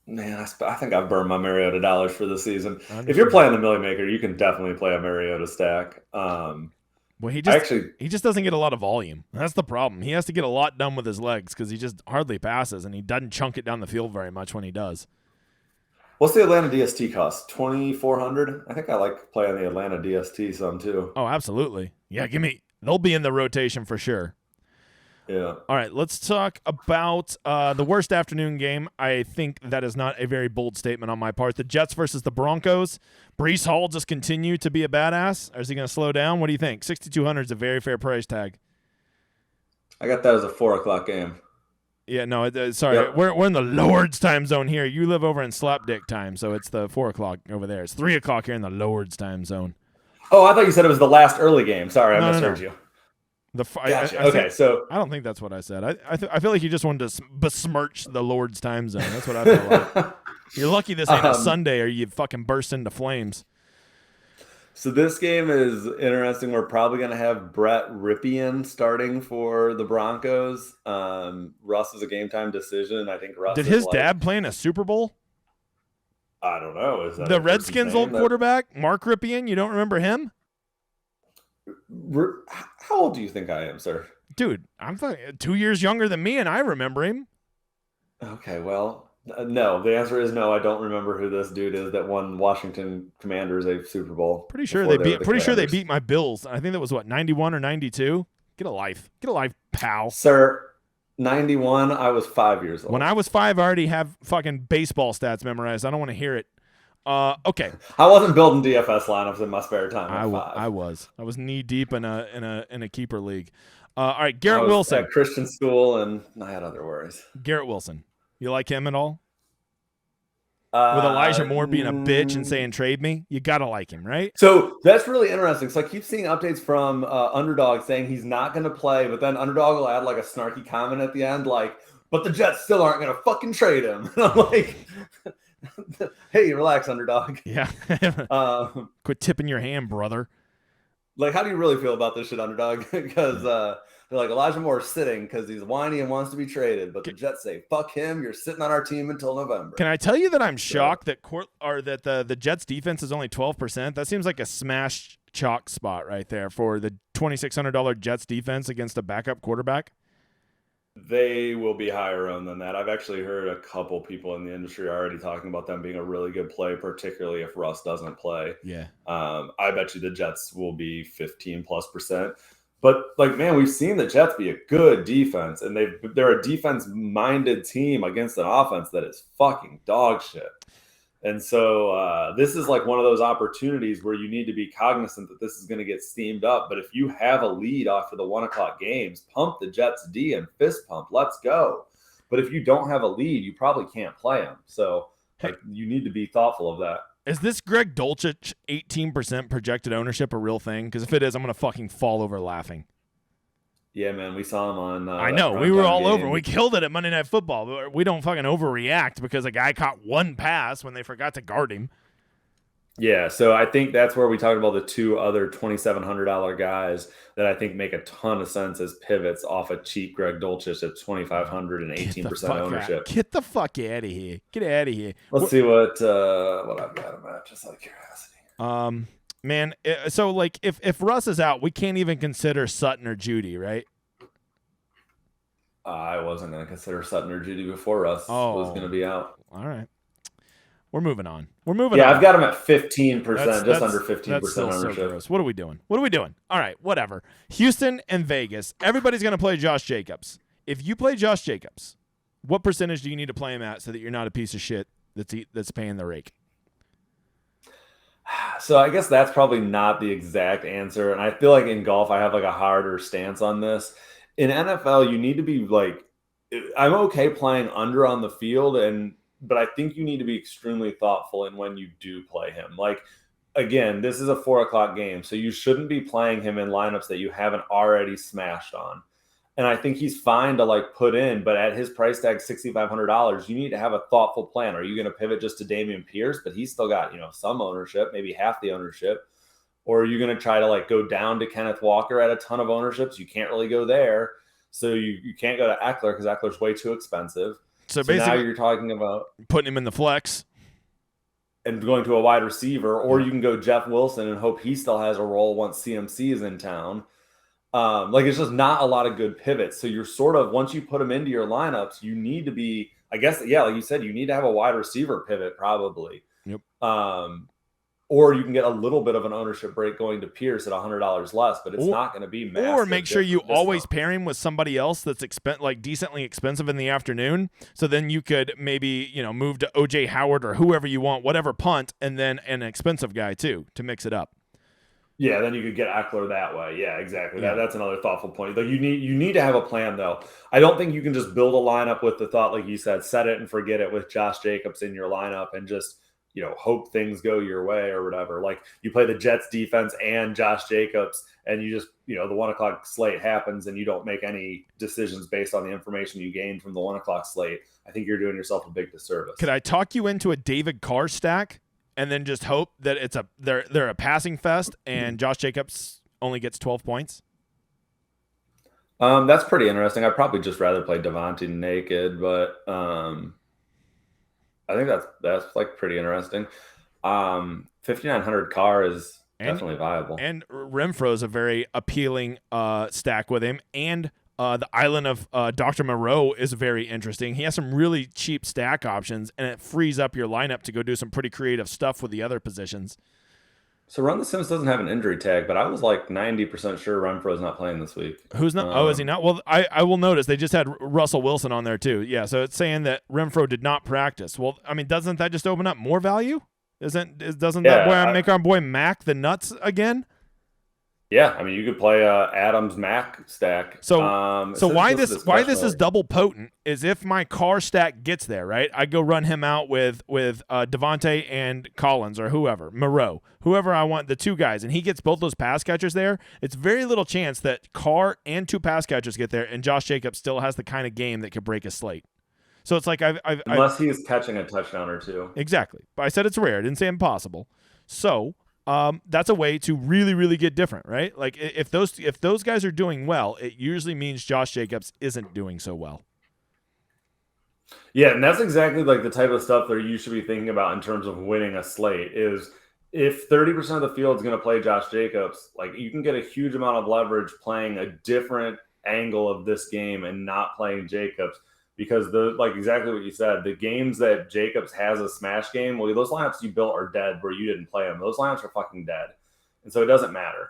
[SPEAKER 2] Man, I think I've burned my Mariota dollars for the season. If you're playing the Millie Maker, you can definitely play a Mariota stack.
[SPEAKER 1] Well, he just doesn't get a lot of volume. That's the problem. He has to get a lot done with his legs because he just hardly passes, and he doesn't chunk it down the field very much when he does.
[SPEAKER 2] What's the Atlanta DST cost? 2,400. I think I like playing the Atlanta DST some too.
[SPEAKER 1] Oh, absolutely. Yeah, they'll be in the rotation for sure.
[SPEAKER 2] Yeah.
[SPEAKER 1] All right, let's talk about the worst afternoon game. I think that is not a very bold statement on my part. The Jets versus the Broncos. Breece Hall just continue to be a badass, or is he going to slow down? What do you think? 6,200 is a very fair price tag.
[SPEAKER 2] I got that as a 4:00 game.
[SPEAKER 1] Yeah, no, sorry.
[SPEAKER 2] Yep.
[SPEAKER 1] We're in the Lord's time zone here. You live over in Slapdick time, so it's the 4 o'clock over there. It's 3 o'clock here in the Lord's time zone.
[SPEAKER 2] Oh, I thought you said it was the last early game. Sorry, I misheard you.
[SPEAKER 1] Gotcha.
[SPEAKER 2] Okay, so
[SPEAKER 1] I don't think that's what I said. I feel like you just wanted to besmirch the Lord's time zone. That's what I feel like. You're lucky this ain't a Sunday or you fucking burst into flames.
[SPEAKER 2] So this game is interesting. We're probably going to have Brett Ripien starting for the Broncos. Russ is a game time decision. I think Russ
[SPEAKER 1] did his dad play in a Super Bowl?
[SPEAKER 2] I don't know. Is that
[SPEAKER 1] the Redskins' old quarterback, Mark Ripien? You don't remember him?
[SPEAKER 2] How old do you think I am, sir?
[SPEAKER 1] Dude, I'm 2 years younger than me, and I remember him.
[SPEAKER 2] Okay, well, no. The answer is no. I don't remember who this dude is that won Washington Commanders a Super Bowl.
[SPEAKER 1] Pretty sure they beat my Bills. I think that was 91 or 92. Get a life, pal.
[SPEAKER 2] Sir, 91. I was 5 years old.
[SPEAKER 1] When I was 5, I already have fucking baseball stats memorized. I don't want to hear it. Okay.
[SPEAKER 2] I wasn't building DFS lineups in my spare time.
[SPEAKER 1] I was knee deep in a keeper league. All right, Garrett Wilson
[SPEAKER 2] at Christian school, and I had other worries.
[SPEAKER 1] Garrett Wilson, you like him at all? With Elijah Moore being a bitch and saying trade me, you gotta like him, right?
[SPEAKER 2] So that's really interesting. So I keep seeing updates from Underdog saying he's not going to play, but then Underdog will add like a snarky comment at the end, like, "But the Jets still aren't going to fucking trade him." And I'm like, hey, relax, Underdog.
[SPEAKER 1] Yeah. Quit tipping your hand, brother.
[SPEAKER 2] Like, how do you really feel about this shit, Underdog? Because they're like, Elijah Moore is sitting because he's whiny and wants to be traded, but the Jets say, "Fuck him! You're sitting on our team until November."
[SPEAKER 1] Can I tell you that I'm shocked that the Jets defense is only 12%? That seems like a smash chalk spot right there for the $2,600 Jets defense against a backup quarterback.
[SPEAKER 2] They will be higher owned than that. I've actually heard a couple people in the industry already talking about them being a really good play, particularly if Russ doesn't play.
[SPEAKER 1] Yeah.
[SPEAKER 2] I bet you the Jets will be 15+%. But like, man, we've seen the Jets be a good defense, and they're a defense-minded team against an offense that is fucking dog shit. And so this is like one of those opportunities where you need to be cognizant that this is going to get steamed up. But if you have a lead off of the 1 o'clock games, pump the Jets D and fist pump. Let's go. But if you don't have a lead, you probably can't play them. So you need to be thoughtful of that.
[SPEAKER 1] Is this Greg Dulcich 18% projected ownership a real thing? Because if it is, I'm going to fucking fall over laughing.
[SPEAKER 2] Yeah, man, we saw him on.
[SPEAKER 1] I know, we were all over. We killed it at Monday Night Football. But we don't fucking overreact because a guy caught one pass when they forgot to guard him.
[SPEAKER 2] Yeah, so I think that's where we talked about the two other $2,700 guys that I think make a ton of sense as pivots off a cheap Greg Dulcich at $2,500 and 18% ownership.
[SPEAKER 1] Get the fuck out of here! Get out of here!
[SPEAKER 2] Let's see what I've got him at, just out of curiosity.
[SPEAKER 1] Man, so like if Russ is out, we can't even consider Sutton or Judy, right?
[SPEAKER 2] I wasn't going to consider Sutton or Judy before Russ was going to be out.
[SPEAKER 1] All right. We're moving on.
[SPEAKER 2] Yeah, I've got him at 15%, just under 15% ownership.
[SPEAKER 1] So gross. What are we doing? All right, whatever. Houston and Vegas. Everybody's going to play Josh Jacobs. If you play Josh Jacobs, what percentage do you need to play him at so that you're not a piece of shit that's paying the rake?
[SPEAKER 2] So I guess that's probably not the exact answer. And I feel like in golf, I have like a harder stance on this. In NFL, you need to be like, I'm okay playing under on the field, but I think you need to be extremely thoughtful in when you do play him. Like, again, this is a 4 o'clock game, so you shouldn't be playing him in lineups that you haven't already smashed on. And I think he's fine to like put in, but at his price tag, $6,500, you need to have a thoughtful plan. Are you going to pivot just to Dameon Pierce, but he's still got, some ownership, maybe half the ownership? Or are you going to try to like go down to Kenneth Walker at a ton of ownerships? You can't really go there. So you can't go to Eckler because Eckler's way too expensive. So basically, now you're talking about
[SPEAKER 1] putting him in the flex
[SPEAKER 2] and going to a wide receiver, or you can go Jeff Wilson and hope he still has a role once CMC is in town. It's just not a lot of good pivots. So you're sort of, once you put them into your lineups, you need to be, I guess, yeah, like you said, you need to have a wide receiver pivot probably.
[SPEAKER 1] Yep.
[SPEAKER 2] or you can get a little bit of an ownership break going to Pierce at $100 less, but it's not going to be massive.
[SPEAKER 1] Or make sure you always pair him with somebody else that's decently expensive in the afternoon. So then you could maybe, move to OJ Howard or whoever you want, whatever punt, and then an expensive guy too to mix it up.
[SPEAKER 2] Yeah, then you could get Eckler that way. Yeah, exactly. Yeah. That's another thoughtful point. Though you need to have a plan, though. I don't think you can just build a lineup with the thought, like you said, set it and forget it with Josh Jacobs in your lineup and just hope things go your way or whatever. Like you play the Jets defense and Josh Jacobs, and you just the 1:00 slate happens, and you don't make any decisions based on the information you gained from the 1:00 slate. I think you're doing yourself a big disservice.
[SPEAKER 1] Could I talk you into a David Carr stack? And then just hope that they're a passing fest and Josh Jacobs only gets 12 points?
[SPEAKER 2] That's pretty interesting. I'd probably just rather play Devontae naked, but I think that's like pretty interesting. 5,900 Carr is definitely viable.
[SPEAKER 1] And Renfro is a very appealing stack with him. And the island of Dr. Moreau is very interesting. He has some really cheap stack options, and it frees up your lineup to go do some pretty creative stuff with the other positions.
[SPEAKER 2] So Run the Sims doesn't have an injury tag, but I was like 90% sure Renfro's not playing this week.
[SPEAKER 1] Who's not? Is he not? Well, I will notice they just had Russell Wilson on there too. Yeah, so it's saying that Renfro did not practice. Well, I mean, doesn't that just open up more value? Doesn't that make our boy Mac the nuts again?
[SPEAKER 2] Yeah, I mean, you could play Adams Mac stack.
[SPEAKER 1] So why this is double potent is if my Carr stack gets there, right? I go run him out with Devontae and Collins or whoever I want, the two guys, and he gets both those pass catchers there. It's very little chance that Carr and two pass catchers get there, and Josh Jacobs still has the kind of game that could break a slate. So it's like
[SPEAKER 2] unless he is catching a touchdown or two.
[SPEAKER 1] Exactly, but I said it's rare. I didn't say impossible. So. That's a way to really, really get different, right? Like if those guys are doing well, it usually means Josh Jacobs isn't doing so well.
[SPEAKER 2] Yeah, and that's exactly like the type of stuff that you should be thinking about in terms of winning a slate is if 30% of the field is going to play Josh Jacobs, like you can get a huge amount of leverage playing a different angle of this game and not playing Jacobs. Because exactly what you said, the games that Jacobs has a smash game, well, those lineups you built are dead where you didn't play them. Those lineups are fucking dead. And so it doesn't matter.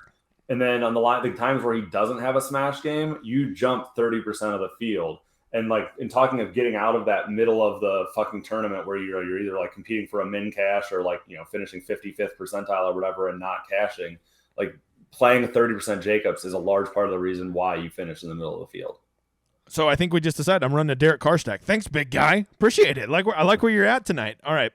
[SPEAKER 2] And then on the times where he doesn't have a smash game, you jump 30% of the field. And like in talking of getting out of that middle of the fucking tournament where you're either like competing for a min cash or like, finishing 55th percentile or whatever and not cashing, like playing 30% Jacobs is a large part of the reason why you finish in the middle of the field.
[SPEAKER 1] So I think we just decided I'm running a Derek Carr stack. Thanks, big guy. Appreciate it. I like where you're at tonight. All right.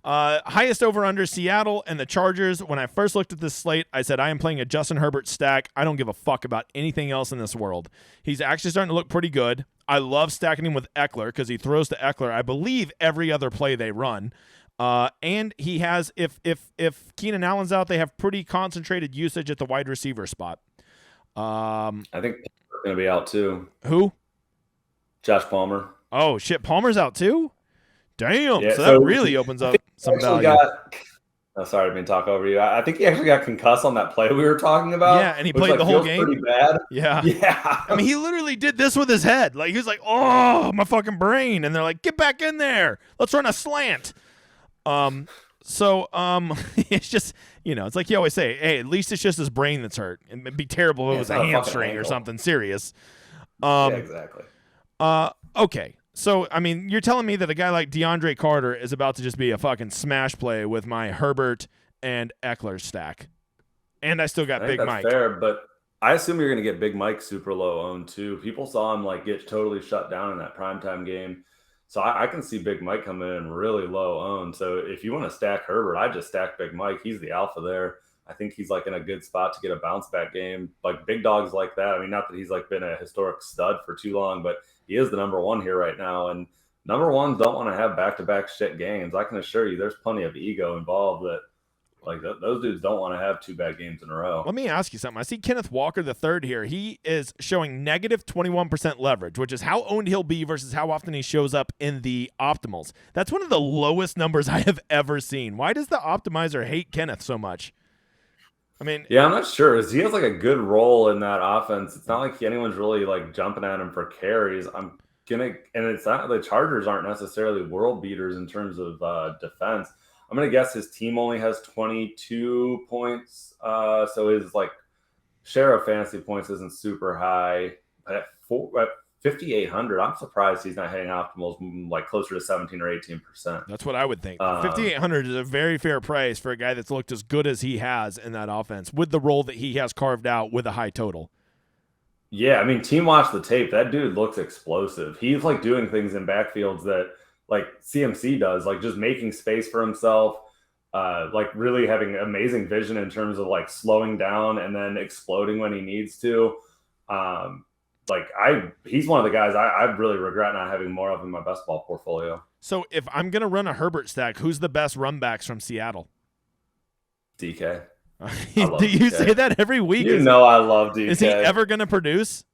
[SPEAKER 1] Highest over-under Seattle and the Chargers. When I first looked at this slate, I said I am playing a Justin Herbert stack. I don't give a fuck about anything else in this world. He's actually starting to look pretty good. I love stacking him with Eckler because he throws to Eckler, I believe, every other play they run. And he has, if Keenan Allen's out, they have pretty concentrated usage at the wide receiver spot.
[SPEAKER 2] I think he's going to be out too.
[SPEAKER 1] Who?
[SPEAKER 2] Josh Palmer.
[SPEAKER 1] Oh, shit. Palmer's out too? Damn.
[SPEAKER 2] Yeah,
[SPEAKER 1] so that really opens up some value.
[SPEAKER 2] Sorry, I didn't talk over you. I think he actually got concussed on that play we were talking about.
[SPEAKER 1] Yeah, and he played the whole game.
[SPEAKER 2] Pretty bad.
[SPEAKER 1] Yeah.
[SPEAKER 2] Yeah.
[SPEAKER 1] I mean, he literally did this with his head. Like, he was like, oh, my fucking brain. And they're like, get back in there. Let's run a slant. So it's just, it's like you always say, hey, at least it's just his brain that's hurt. It'd be terrible if it was a hamstring or something serious.
[SPEAKER 2] Yeah, exactly.
[SPEAKER 1] Okay. So, I mean, you're telling me that a guy like DeAndre Carter is about to just be a fucking smash play with my Herbert and Eckler stack. And I still got Big Mike.
[SPEAKER 2] That's fair, but I assume you're going to get Big Mike super low owned too. People saw him like get totally shut down in that primetime game. So I can see Big Mike coming in really low owned. So if you want to stack Herbert, I just stack Big Mike. He's the alpha there. I think he's like in a good spot to get a bounce back game. Like big dogs like that. I mean, not that he's like been a historic stud for too long, but he is the number one here right now. And number ones don't want to have back-to-back shit games. I can assure you there's plenty of ego involved that like those dudes don't want to have two bad games in a row.
[SPEAKER 1] Let me ask you something. I see Kenneth Walker III here. He is showing negative 21% leverage, which is how owned he'll be versus how often he shows up in the optimals. That's one of the lowest numbers I have ever seen. Why does the optimizer hate Kenneth so much? I mean,
[SPEAKER 2] yeah, I'm not sure. He has like a good role in that offense. It's not like anyone's really like jumping at him for carries. And it's not the Chargers aren't necessarily world beaters in terms of defense. I'm going to guess his team only has 22 points. So his like share of fantasy points isn't super high. At 5,800, I'm surprised he's not hitting optimals like closer to 17 or 18%.
[SPEAKER 1] That's what I would think. 5,800 is a very fair price for a guy that's looked as good as he has in that offense with the role that he has carved out with a high total.
[SPEAKER 2] Yeah, I mean, team watch the tape. That dude looks explosive. He's like doing things in backfields that like CMC does, like just making space for himself, like really having amazing vision in terms of like slowing down and then exploding when he needs to. He's one of the guys I really regret not having more of in my best ball portfolio.
[SPEAKER 1] So if I'm going to run a Herbert stack, who's the best run backs from Seattle?
[SPEAKER 2] DK.
[SPEAKER 1] Do you say that every week?
[SPEAKER 2] I love DK.
[SPEAKER 1] Is he ever going to produce?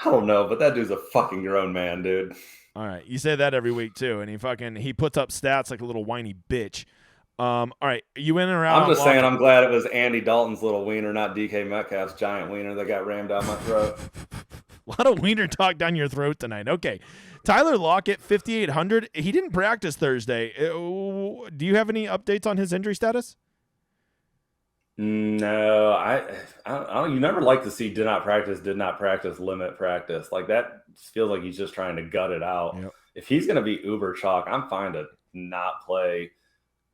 [SPEAKER 2] I don't know, but that dude's a fucking grown man, dude.
[SPEAKER 1] All right, you say that every week too, and he puts up stats like a little whiny bitch. All right, you in or out?
[SPEAKER 2] I'm just saying, I'm glad it was Andy Dalton's little wiener, not DK Metcalf's giant wiener that got rammed down my throat.
[SPEAKER 1] A lot of wiener talk down your throat tonight. Okay, Tyler Lockett, 5,800. He didn't practice Thursday. Do you have any updates on his injury status?
[SPEAKER 2] No, I don't. You never like to see did not practice, limit practice. Like that feels like he's just trying to gut it out.
[SPEAKER 1] Yep.
[SPEAKER 2] If he's going to be uber chalk, I'm fine to not play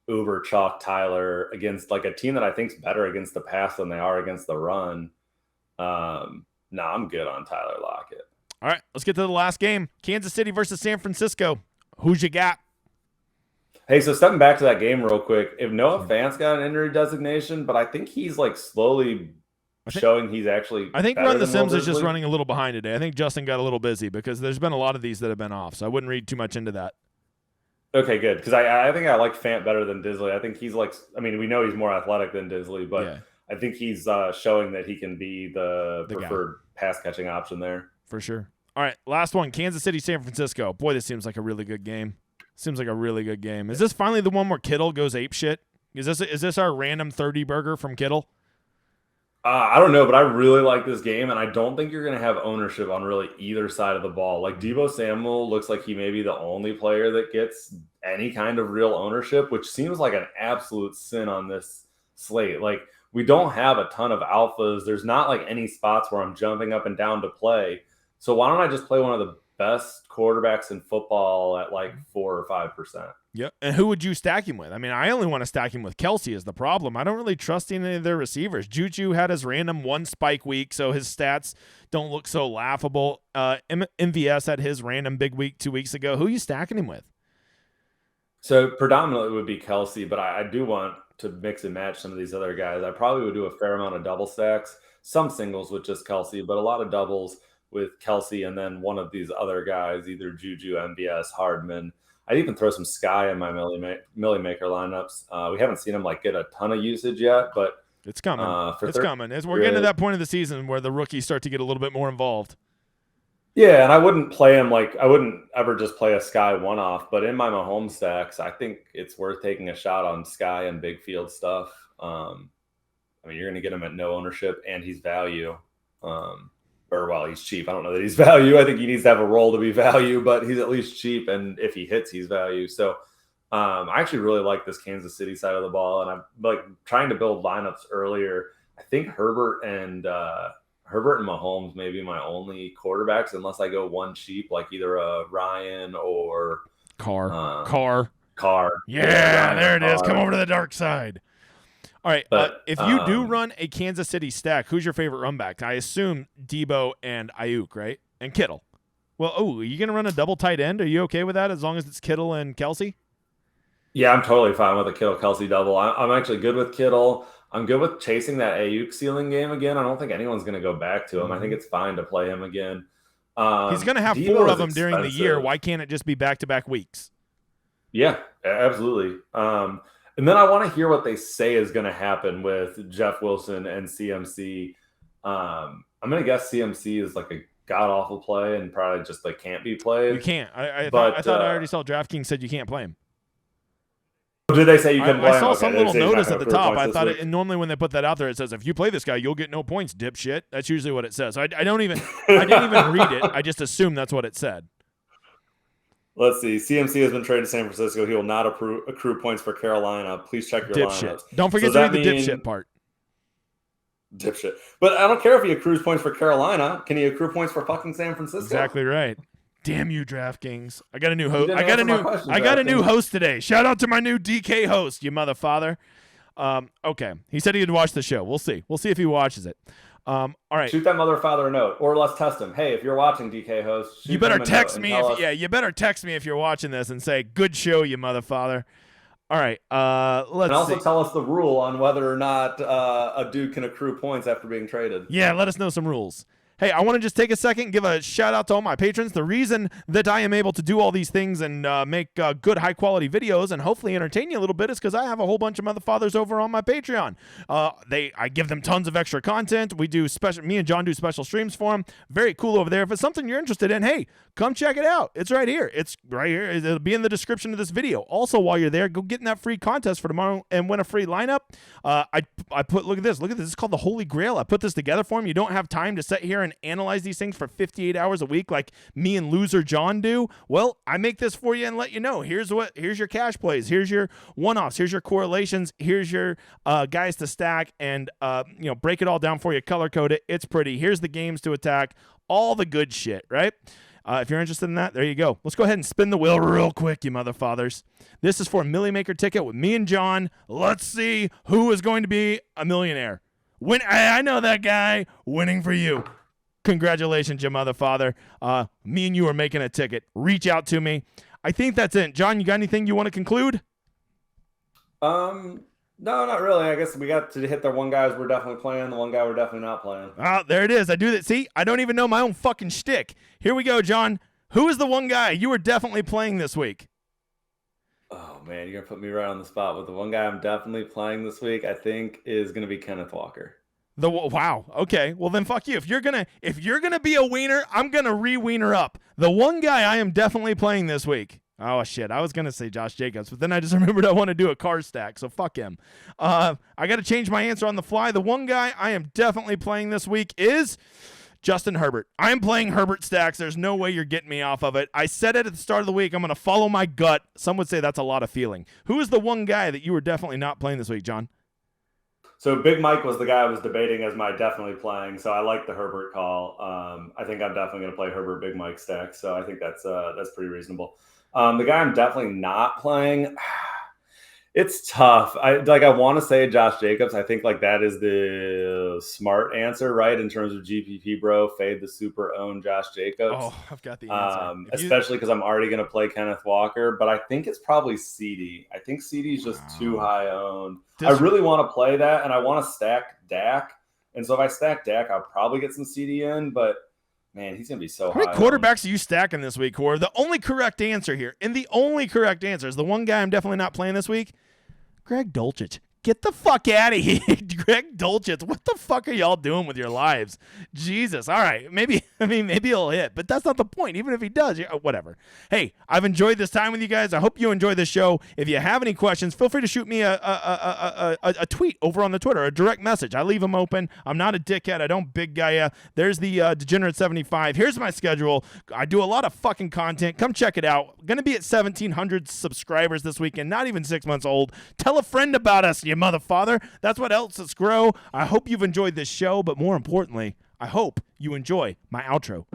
[SPEAKER 2] uber chalk Tyler against like a team that I think's better against the pass than they are against the run. No, I'm good on Tyler Lockett.
[SPEAKER 1] All right, let's get to the last game. Kansas City versus San Francisco. Who's you got?
[SPEAKER 2] Hey, so stepping back to that game real quick, if Noah Fant's got an injury designation, but I think he's like slowly showing he's actually
[SPEAKER 1] I think Run the Sims is just running a little behind today. I think Justin got a little busy because there's been a lot of these that have been off, so I wouldn't read too much into that.
[SPEAKER 2] Okay, good, because I think I like Fant better than Disley. I think he's like, I mean, we know he's more athletic than Disley, but yeah. I think he's showing that he can be the preferred pass-catching option there.
[SPEAKER 1] For sure. All right, last one, Kansas City, San Francisco. Boy, this seems like a really good game. Seems like a really good game. Is this finally the one where Kittle goes apeshit? Is this our random 30 burger from Kittle?
[SPEAKER 2] I don't know, but I really like this game, and I don't think you're going to have ownership on really either side of the ball. Like Deebo Samuel looks like he may be the only player that gets any kind of real ownership, which seems like an absolute sin on this slate. Like we don't have a ton of alphas. There's not like any spots where I'm jumping up and down to play. So why don't I just play one of the best quarterbacks in football at like 4 or 5%?
[SPEAKER 1] Yep. And who would you stack him with? I mean, I only want to stack him with Kelsey is the problem. I don't really trust any of their receivers. Juju had his random one spike week, so his stats don't look so laughable. MVS had his random big week 2 weeks ago. Who are you stacking him with?
[SPEAKER 2] So predominantly it would be Kelsey, but I do want to mix and match some of these other guys. I probably would do a fair amount of double stacks, some singles with just Kelsey, but a lot of doubles with Kelsey and then one of these other guys, either Juju, MVS, Hardman. I'd even throw some Sky in my Millie Maker lineups. We haven't seen him like get a ton of usage yet, but
[SPEAKER 1] it's coming. It's coming. We're getting to that point of the season where the rookies start to get a little bit more involved.
[SPEAKER 2] Yeah, and I wouldn't play him like I wouldn't ever just play a Sky one-off, but in my Mahomes stacks, I think it's worth taking a shot on Sky and big field stuff. I mean, you're going to get him at no ownership, and he's value. He's cheap. I don't know that he's value. I think he needs to have a role to be value, but he's at least cheap, and if he hits, he's value. So I actually really like this Kansas City side of the ball, and I'm like trying to build lineups earlier. I think Herbert and Mahomes may be my only quarterbacks unless I go one cheap, like either a Ryan or
[SPEAKER 1] Carr. Yeah,
[SPEAKER 2] Ryan
[SPEAKER 1] there it is.
[SPEAKER 2] Carr.
[SPEAKER 1] Come over to the dark side. All right, if you do run a Kansas City stack, who's your favorite run back? I assume Debo and Ayuk, right? And Kittle. Well, are you going to run a double tight end? Are you okay with that as long as it's Kittle and Kelsey?
[SPEAKER 2] Yeah, I'm totally fine with a Kittle-Kelsey double. I'm actually good with Kittle. I'm good with chasing that Ayuk ceiling game again. I don't think anyone's going to go back to him. I think it's fine to play him again.
[SPEAKER 1] He's going to have
[SPEAKER 2] Debo
[SPEAKER 1] 4 of them during the year. Why can't it just be back-to-back weeks?
[SPEAKER 2] Yeah, absolutely. And then I want to hear what they say is going to happen with Jeff Wilson and CMC. I'm going to guess CMC is like a god-awful play and probably just like can't be played.
[SPEAKER 1] You can't. I thought I already saw DraftKings said you can't play him.
[SPEAKER 2] Did they say you can play him?
[SPEAKER 1] I saw some little notice at the top. I thought normally when they put that out there, it says, if you play this guy, you'll get no points, dipshit. That's usually what it says. I didn't even read it. I just assumed that's what it said.
[SPEAKER 2] Let's see. CMC has been traded to San Francisco. He will not accrue points for Carolina. Please check your
[SPEAKER 1] Dipshit.
[SPEAKER 2] lineups.
[SPEAKER 1] Don't forget to read the dipshit part.
[SPEAKER 2] Dipshit. But I don't care if he accrues points for Carolina. Can he accrue points for fucking San Francisco?
[SPEAKER 1] Exactly right. Damn you, DraftKings. I got a new host. I
[SPEAKER 2] I
[SPEAKER 1] got a new host today. Shout out to my new DK host, you motherfather. Okay. He said he'd watch the show. We'll see. We'll see if he watches it. All right.
[SPEAKER 2] Shoot that motherfather a note, or let's test him. Hey, if you're watching, DK host,
[SPEAKER 1] you better text me. You better text me if you're watching this and say, "Good show, you motherfather." All right. Let's.
[SPEAKER 2] And also tell us the rule on whether or not a dude can accrue points after being traded.
[SPEAKER 1] Yeah, let us know some rules. Hey, I want to just take a second and give a shout out to all my patrons. The reason that I am able to do all these things and make good, high-quality videos and hopefully entertain you a little bit is because I have a whole bunch of motherfathers over on my Patreon. I give them tons of extra content. We do me and John do special streams for them. Very cool over there. If it's something you're interested in, hey, come check it out. It's right here. It's right here. It'll be in the description of this video. Also, while you're there, go get in that free contest for tomorrow and win a free lineup. Look at this. Look at this. It's called the Holy Grail. I put this together for him. You don't have time to sit here and analyze these things for 58 hours a week like me and loser John do. Well, I make this for you and let you know. Here's your cash plays. Here's your one-offs. Here's your correlations. Here's your guys to stack and break it all down for you. Color code it. It's pretty. Here's the games to attack. All the good shit, right? If you're interested in that, there you go. Let's go ahead and spin the wheel real quick, you motherfathers. This is for a Millie Maker ticket with me and John. Let's see who is going to be a millionaire. I know that guy. Winning for you. Congratulations, you motherfather. Me and you are making a ticket. Reach out to me. I think that's it. John, you got anything you want to conclude?
[SPEAKER 2] No, not really. I guess we got to hit the one guys we're definitely playing, the one guy we're definitely not playing.
[SPEAKER 1] There it is. I do that. See, I don't even know my own fucking shtick. Here we go, John. Who is the one guy you are definitely playing this week?
[SPEAKER 2] Oh, man, you're going to put me right on the spot. But the one guy I'm definitely playing this week, I think, is going to be Kenneth Walker.
[SPEAKER 1] Wow. Okay. Well, then fuck you. If you're gonna be a wiener, I'm gonna re-wiener up. The one guy I am definitely playing this week. Oh shit. I was gonna say Josh Jacobs, but then I just remembered I want to do a car stack, so fuck him. I got to change my answer on the fly. The one guy I am definitely playing this week is Justin Herbert. I'm playing Herbert stacks. There's no way you're getting me off of it. I said it at the start of the week. I'm gonna follow my gut. Some would say that's a lot of feeling. Who is the one guy that you were definitely not playing this week, John?
[SPEAKER 2] So Big Mike was the guy I was debating as my definitely playing. So I like the Herbert call. I think I'm definitely going to play Herbert Big Mike stack. So I think that's pretty reasonable. The guy I'm definitely not playing, it's tough. I want to say Josh Jacobs. I think that is the smart answer, right? In terms of GPP, bro, fade the super own Josh Jacobs.
[SPEAKER 1] Oh, I've got the answer.
[SPEAKER 2] Especially because I'm already going to play Kenneth Walker, but I think it's probably CD. I think CD's just too high owned. I really want to play that, and I want to stack Dak. And so if I stack Dak, I'll probably get some CD in, but man, he's going to be so high.
[SPEAKER 1] How many quarterbacks are you stacking this week, Core? The only correct answer here, and the only correct answer is the one guy I'm definitely not playing this week, Greg Dulcich. Get the fuck out of here, Greg Dulcich. What the fuck are y'all doing with your lives? Jesus. All right. Maybe he'll hit, but that's not the point. Even if he does, whatever. Hey, I've enjoyed this time with you guys. I hope you enjoy the show. If you have any questions, feel free to shoot me a tweet over on the Twitter, a direct message. I leave them open. I'm not a dickhead. I don't big guy ya. There's the Degenerate75. Here's my schedule. I do a lot of fucking content. Come check it out. Going to be at 1,700 subscribers this weekend. Not even 6 months old. Tell a friend about us, you motherfather. That's what helps us grow. I hope you've enjoyed this show, but more importantly, I hope you enjoy my outro.